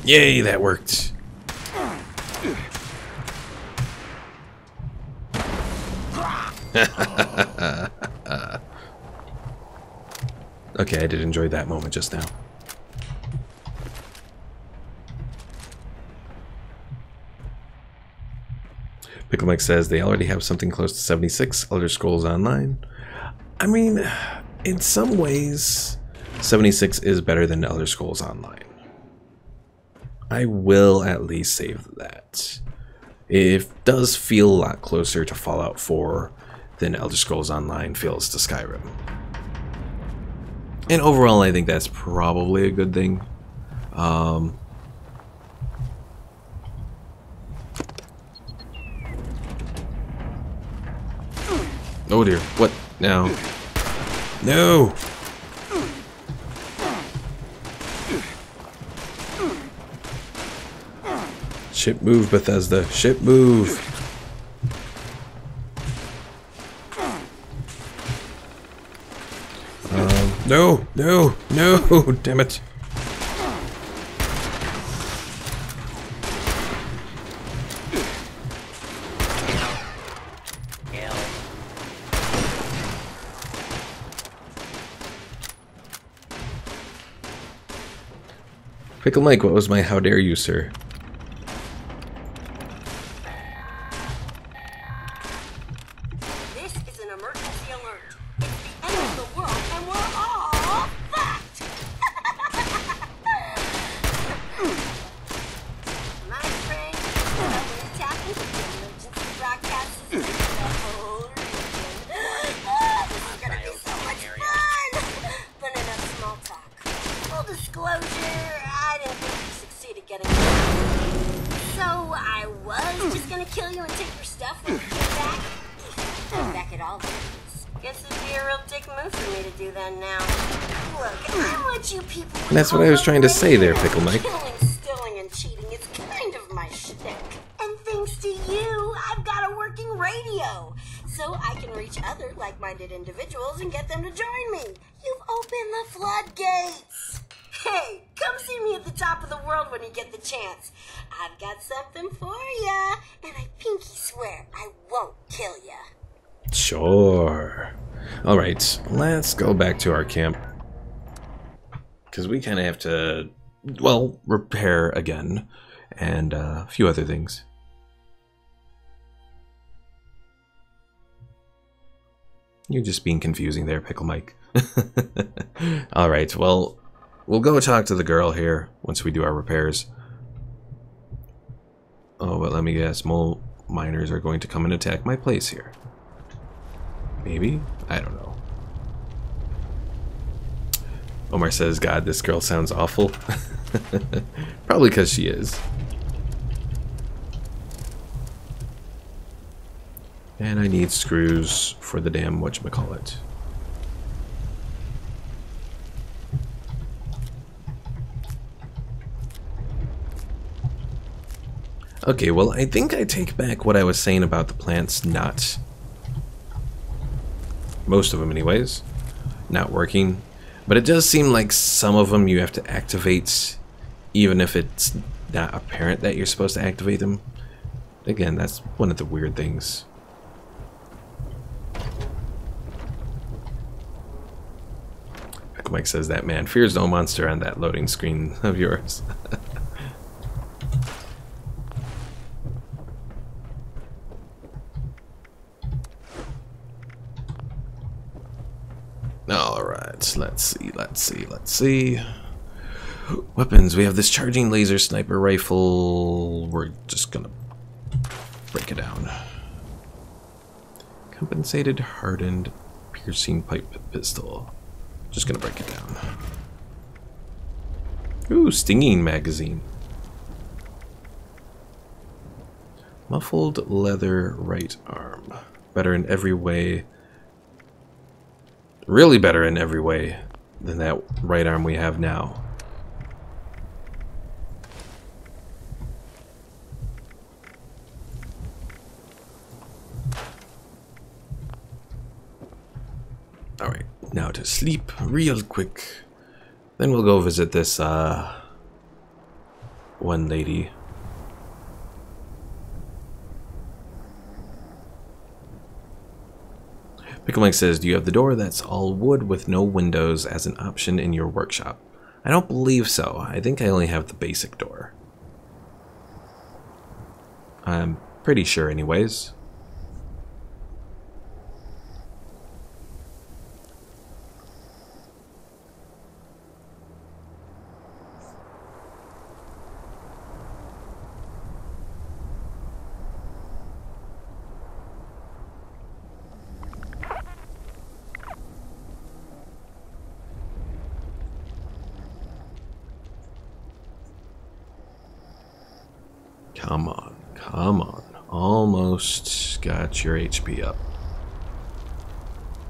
Yay, that worked. Okay, I did enjoy that moment just now. Pickle Mike says they already have something close to 76 Elder Scrolls Online. I mean, in some ways, 76 is better than Elder Scrolls Online. I will at least say that. It does feel a lot closer to Fallout 4 than Elder Scrolls Online feels to Skyrim. And overall, I think that's probably a good thing. Oh dear, what now? No! Ship move, Bethesda. Ship move. No! No! No! Damn it. Pickle Mike, what was my how dare you, sir? This is an emergency alert. It's the end of the world and we're all fucked! My friend, we're tapping the emergency broadcast system for the whole region. This is gonna be so much fun! But enough small talk. Full disclosure, I didn't think you succeeded getting me. So I was just gonna kill you and take your stuff when you get back. Back at all things. Guess it'd be a real dick move for me to do that now. Look, I'm what you people. And that's what I was trying to say there, Pickle Mike. Killing, stealing, and cheating is kind of my shtick. And thanks to you, I've got a working radio, so I can reach other like-minded individuals and get them to join me. You've opened the floodgates. Hey, come see me at the top of the world when you get the chance. I've got something for ya, and I pinky swear I won't kill ya. Sure. Alright, let's go back to our camp. Because we kind of have to, well, repair again. And a few other things. You're just being confusing there, Pickle Mike. Alright, well, we'll go talk to the girl here once we do our repairs. Oh, but let me guess, mole miners are going to come and attack my place here. Maybe? I don't know. Omar says, God, this girl sounds awful. Probably because she is. And I need screws for the damn whatchamacallit. Okay, well, I think I take back what I was saying about the plants not... most of them anyways, not working. But it does seem like some of them you have to activate even if it's not apparent that you're supposed to activate them. Again, that's one of the weird things. Mike says that man fears no monster on that loading screen of yours. Alright, let's see. Weapons, we have this charging laser sniper rifle. We're just gonna break it down. Compensated, hardened, piercing pipe pistol. Just gonna break it down. Ooh, stinging magazine. Muffled leather right arm. Better in every way. Really better in every way than that right arm we have now. Alright, now to sleep real quick. Then we'll go visit this one lady. Pickle Mike says, do you have the door that's all wood with no windows as an option in your workshop? I don't believe so. I think I only have the basic door. I'm pretty sure anyways. Come on, come on. Almost got your HP up.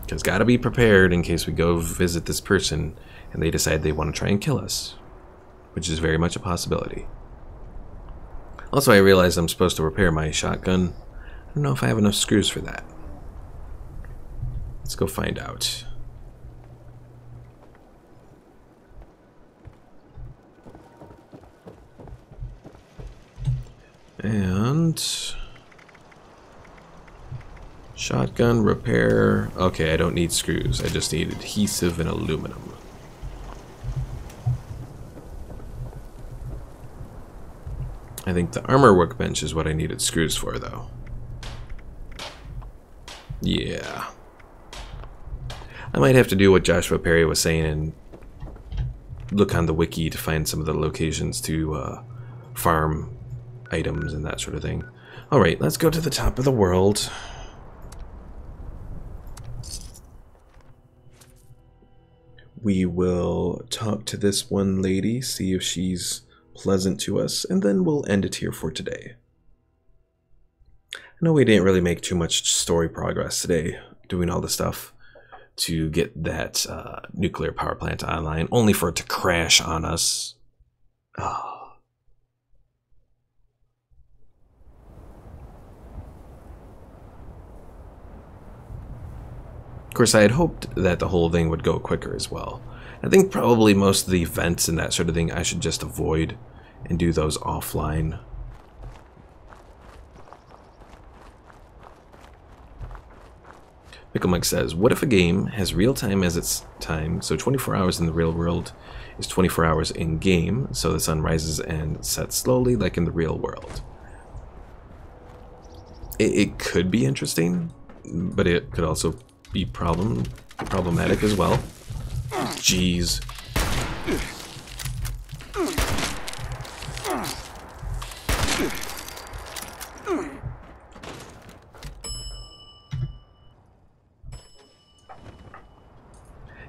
Because gotta be prepared in case we go visit this person and they decide they want to try and kill us. Which is very much a possibility. Also, I realize I'm supposed to repair my shotgun. I don't know if I have enough screws for that. Let's go find out. And shotgun repair. Okay, I don't need screws. I just need adhesive and aluminum. I think the armor workbench is what I needed screws for, though. Yeah. I might have to do what Joshua Perry was saying and look on the wiki to find some of the locations to farm items and that sort of thing. Alright, let's go to the top of the world. We will talk to this one lady, see if she's pleasant to us, and then we'll end it here for today. I know we didn't really make too much story progress today, doing all the stuff to get that nuclear power plant online, only for it to crash on us. Oh. Of course, I had hoped that the whole thing would go quicker as well. I think probably most of the events and that sort of thing I should just avoid and do those offline. Pickle Mike says, what if a game has real time as its time, so 24 hours in the real world is 24 hours in game, so the sun rises and sets slowly like in the real world? It could be interesting, but it could also be problematic as well. Jeez.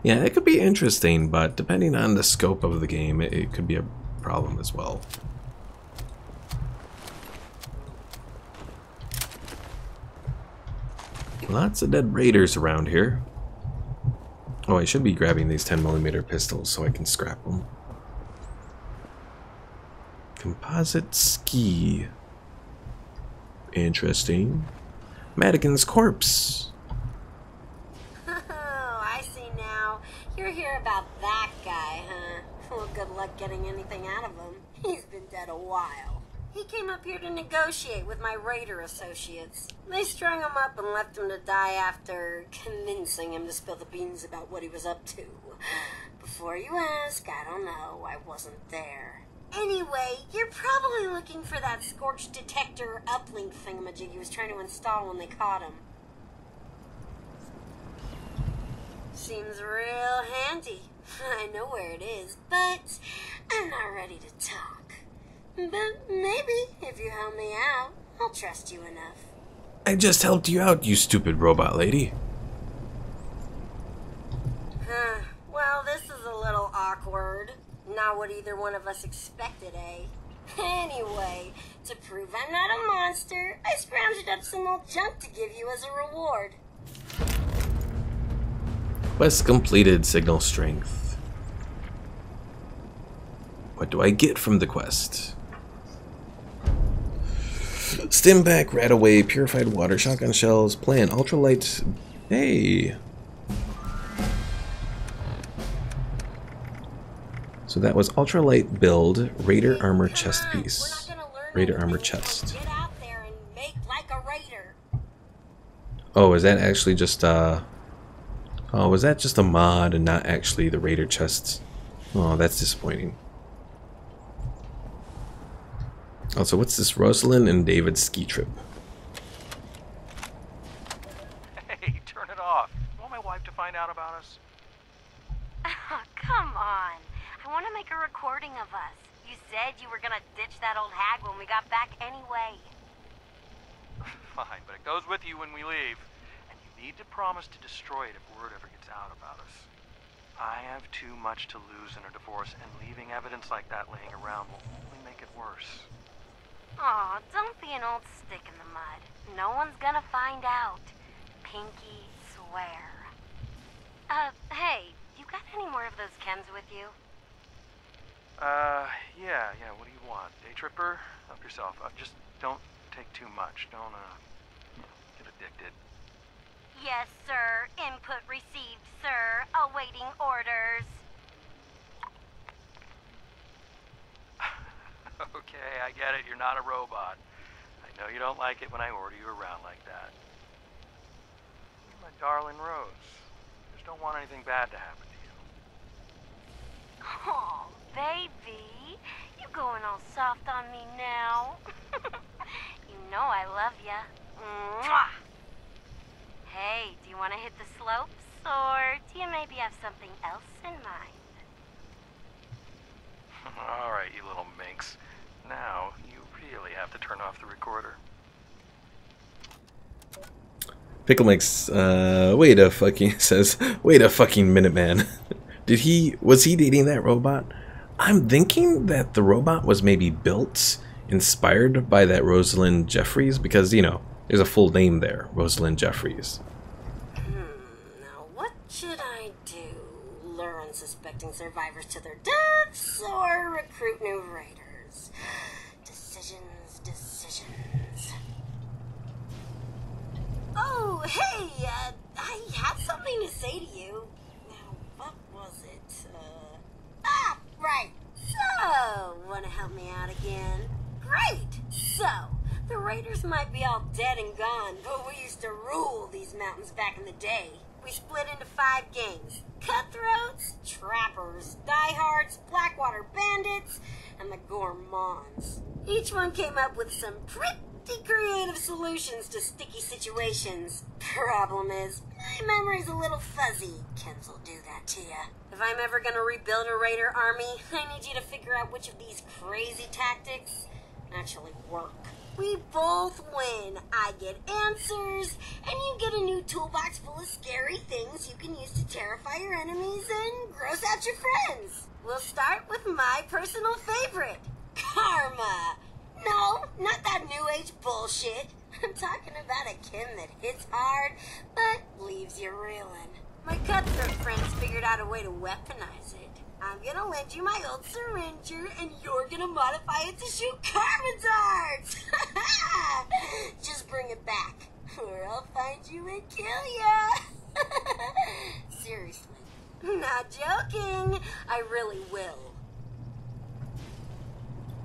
Yeah, it could be interesting, but depending on the scope of the game, it could be a problem as well. Lots of dead raiders around here. Oh, I should be grabbing these 10mm pistols so I can scrap them. Composite ski. Interesting. Madigan's corpse. Oh, I see now. You're here about that guy, huh? Well, good luck getting anything out of him. He's been dead a while. He came up here to negotiate with my raider associates. They strung him up and left him to die after convincing him to spill the beans about what he was up to. Before you ask, I don't know. I wasn't there. Anyway, you're probably looking for that Scorched detector uplink thingamajig he was trying to install when they caught him. Seems real handy. I know where it is, but I'm not ready to talk. But maybe, if you help me out, I'll trust you enough. I just helped you out, you stupid robot lady. Well, this is a little awkward. Not what either one of us expected, eh? Anyway, to prove I'm not a monster, I scrounged up some old junk to give you as a reward. Quest completed, signal strength. What do I get from the quest? Stimback, rat away, purified water, shotgun shells, plant, ultralight. Hey! So that was ultralight build, Raider armor chest piece. Raider armor chest. Get out there and make like a raider. Oh, is that actually just oh, was that just a mod and not actually the Raider chests? Oh, that's disappointing. Also, what's this Rosalind and David ski trip? Hey, turn it off. You want my wife to find out about us? Oh, come on. I want to make a recording of us. You said you were going to ditch that old hag when we got back anyway. Fine, but it goes with you when we leave. And you need to promise to destroy it if word ever gets out about us. I have too much to lose in a divorce, and leaving evidence like that laying around will only make it worse. Aw, don't be an old stick in the mud. No one's gonna find out. Pinky swear. Hey, you got any more of those chems with you? Yeah, what do you want? Day tripper? Help yourself. Just don't take too much. Don't, get addicted. Yes, sir. Input received, sir. Awaiting orders. Okay, I get it. You're not a robot. I know you don't like it when I order you around like that. You're my darling Rose. Just don't want anything bad to happen to you. Oh, baby. You going all soft on me now. You know I love ya. Mwah! Hey, do you want to hit the slopes? Or do you maybe have something else in mind? Alright, you little minx. Now, you really have to turn off the recorder. Pickle Mix, wait a fucking minute, man. Was he dating that robot? I'm thinking that the robot was maybe built, inspired by that Rosalind Jeffries, because, you know, there's a full name there, Rosalind Jeffries. Now what should I do? Lure unsuspecting survivors to their deaths, or recruit new raiders? Decisions. Oh, hey, I had something to say to you. Now, what was it? Right. So, wanna help me out again? Great! So, the raiders might be all dead and gone, but we used to rule these mountains back in the day. We split into 5 gangs. Cutthroats, trappers, diehards, Blackwater bandits, and the gourmands. Each one came up with some pretty creative solutions to sticky situations. Problem is, my memory's a little fuzzy. Chems will do that to ya. If I'm ever gonna rebuild a raider army, I need you to figure out which of these crazy tactics actually work. We both win. I get answers, and you get a new toolbox full of scary things you can use to terrify your enemies and gross out your friends. We'll start with my personal favorite, karma. No, not that new age bullshit. I'm talking about a chem that hits hard, but leaves you reeling. My cutthroat friends figured out a way to weaponize it. I'm gonna lend you my old syringer, and you're gonna modify it to shoot karma darts! Just bring it back, or I'll find you and kill ya! Seriously. Not joking. I really will.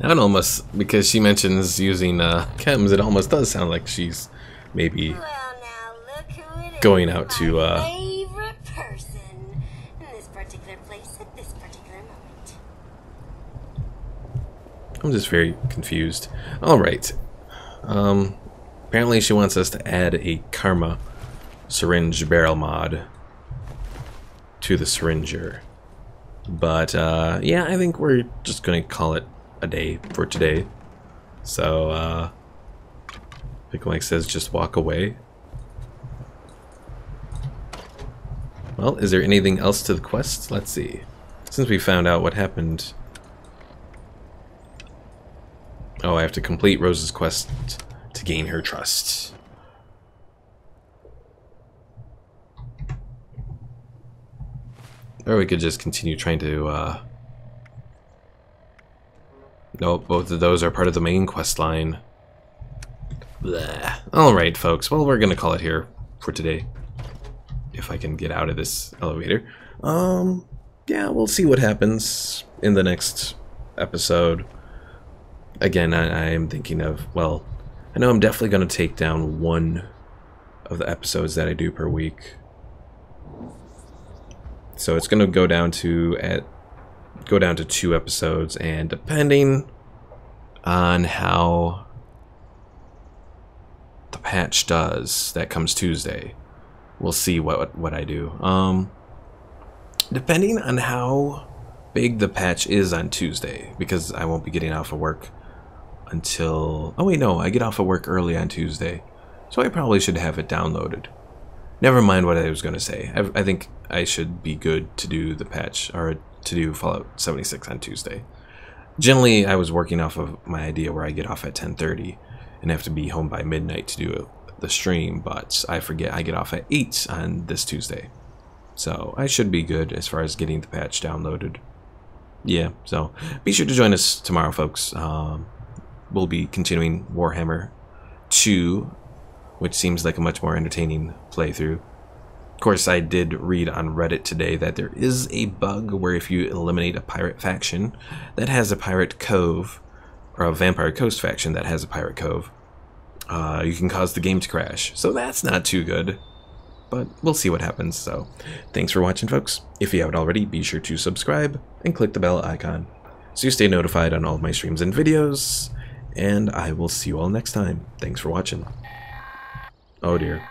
That almost, because she mentions using chems, it almost does sound like she's maybe Well, now look who it is. going out to My favorite person in this particular place at this particular moment. I'm just very confused. Alright. Apparently she wants us to add a karma syringe barrel mod to the syringer. But, yeah, I think we're just gonna call it a day for today. So, Pickle Mike says just walk away. Well, is there anything else to the quest? Let's see. Since we found out what happened... Oh, I have to complete Rose's quest to gain her trust. Or we could just continue trying to, Nope, both of those are part of the main quest line. Alright, folks. Well, we're gonna call it here for today. If I can get out of this elevator. Yeah, we'll see what happens in the next episode. Again, I am thinking of, well, I know I'm definitely gonna take down one of the episodes that I do per week. So it's gonna go down to 2 episodes, and depending on how the patch does, that comes Tuesday, we'll see what I do. Depending on how big the patch is on Tuesday, because I won't be getting off of work until... Oh wait, no, I get off of work early on Tuesday, so I probably should have it downloaded. Never mind what I was going to say. I think I should be good to do the patch, or to do Fallout 76 on Tuesday. Generally, I was working off of my idea where I get off at 10:30 and have to be home by midnight to do the stream, but I forget I get off at 8 on this Tuesday. So I should be good as far as getting the patch downloaded. Yeah, so be sure to join us tomorrow, folks. We'll be continuing Warhammer 2, which seems like a much more entertaining playthrough. Of course, I did read on Reddit today that there is a bug where if you eliminate a pirate faction that has a pirate cove, or a Vampire Coast faction that has a pirate cove, you can cause the game to crash. So that's not too good. But we'll see what happens. So thanks for watching, folks. If you haven't already, be sure to subscribe and click the bell icon so you stay notified on all of my streams and videos. And I will see you all next time. Thanks for watching. Oh dear.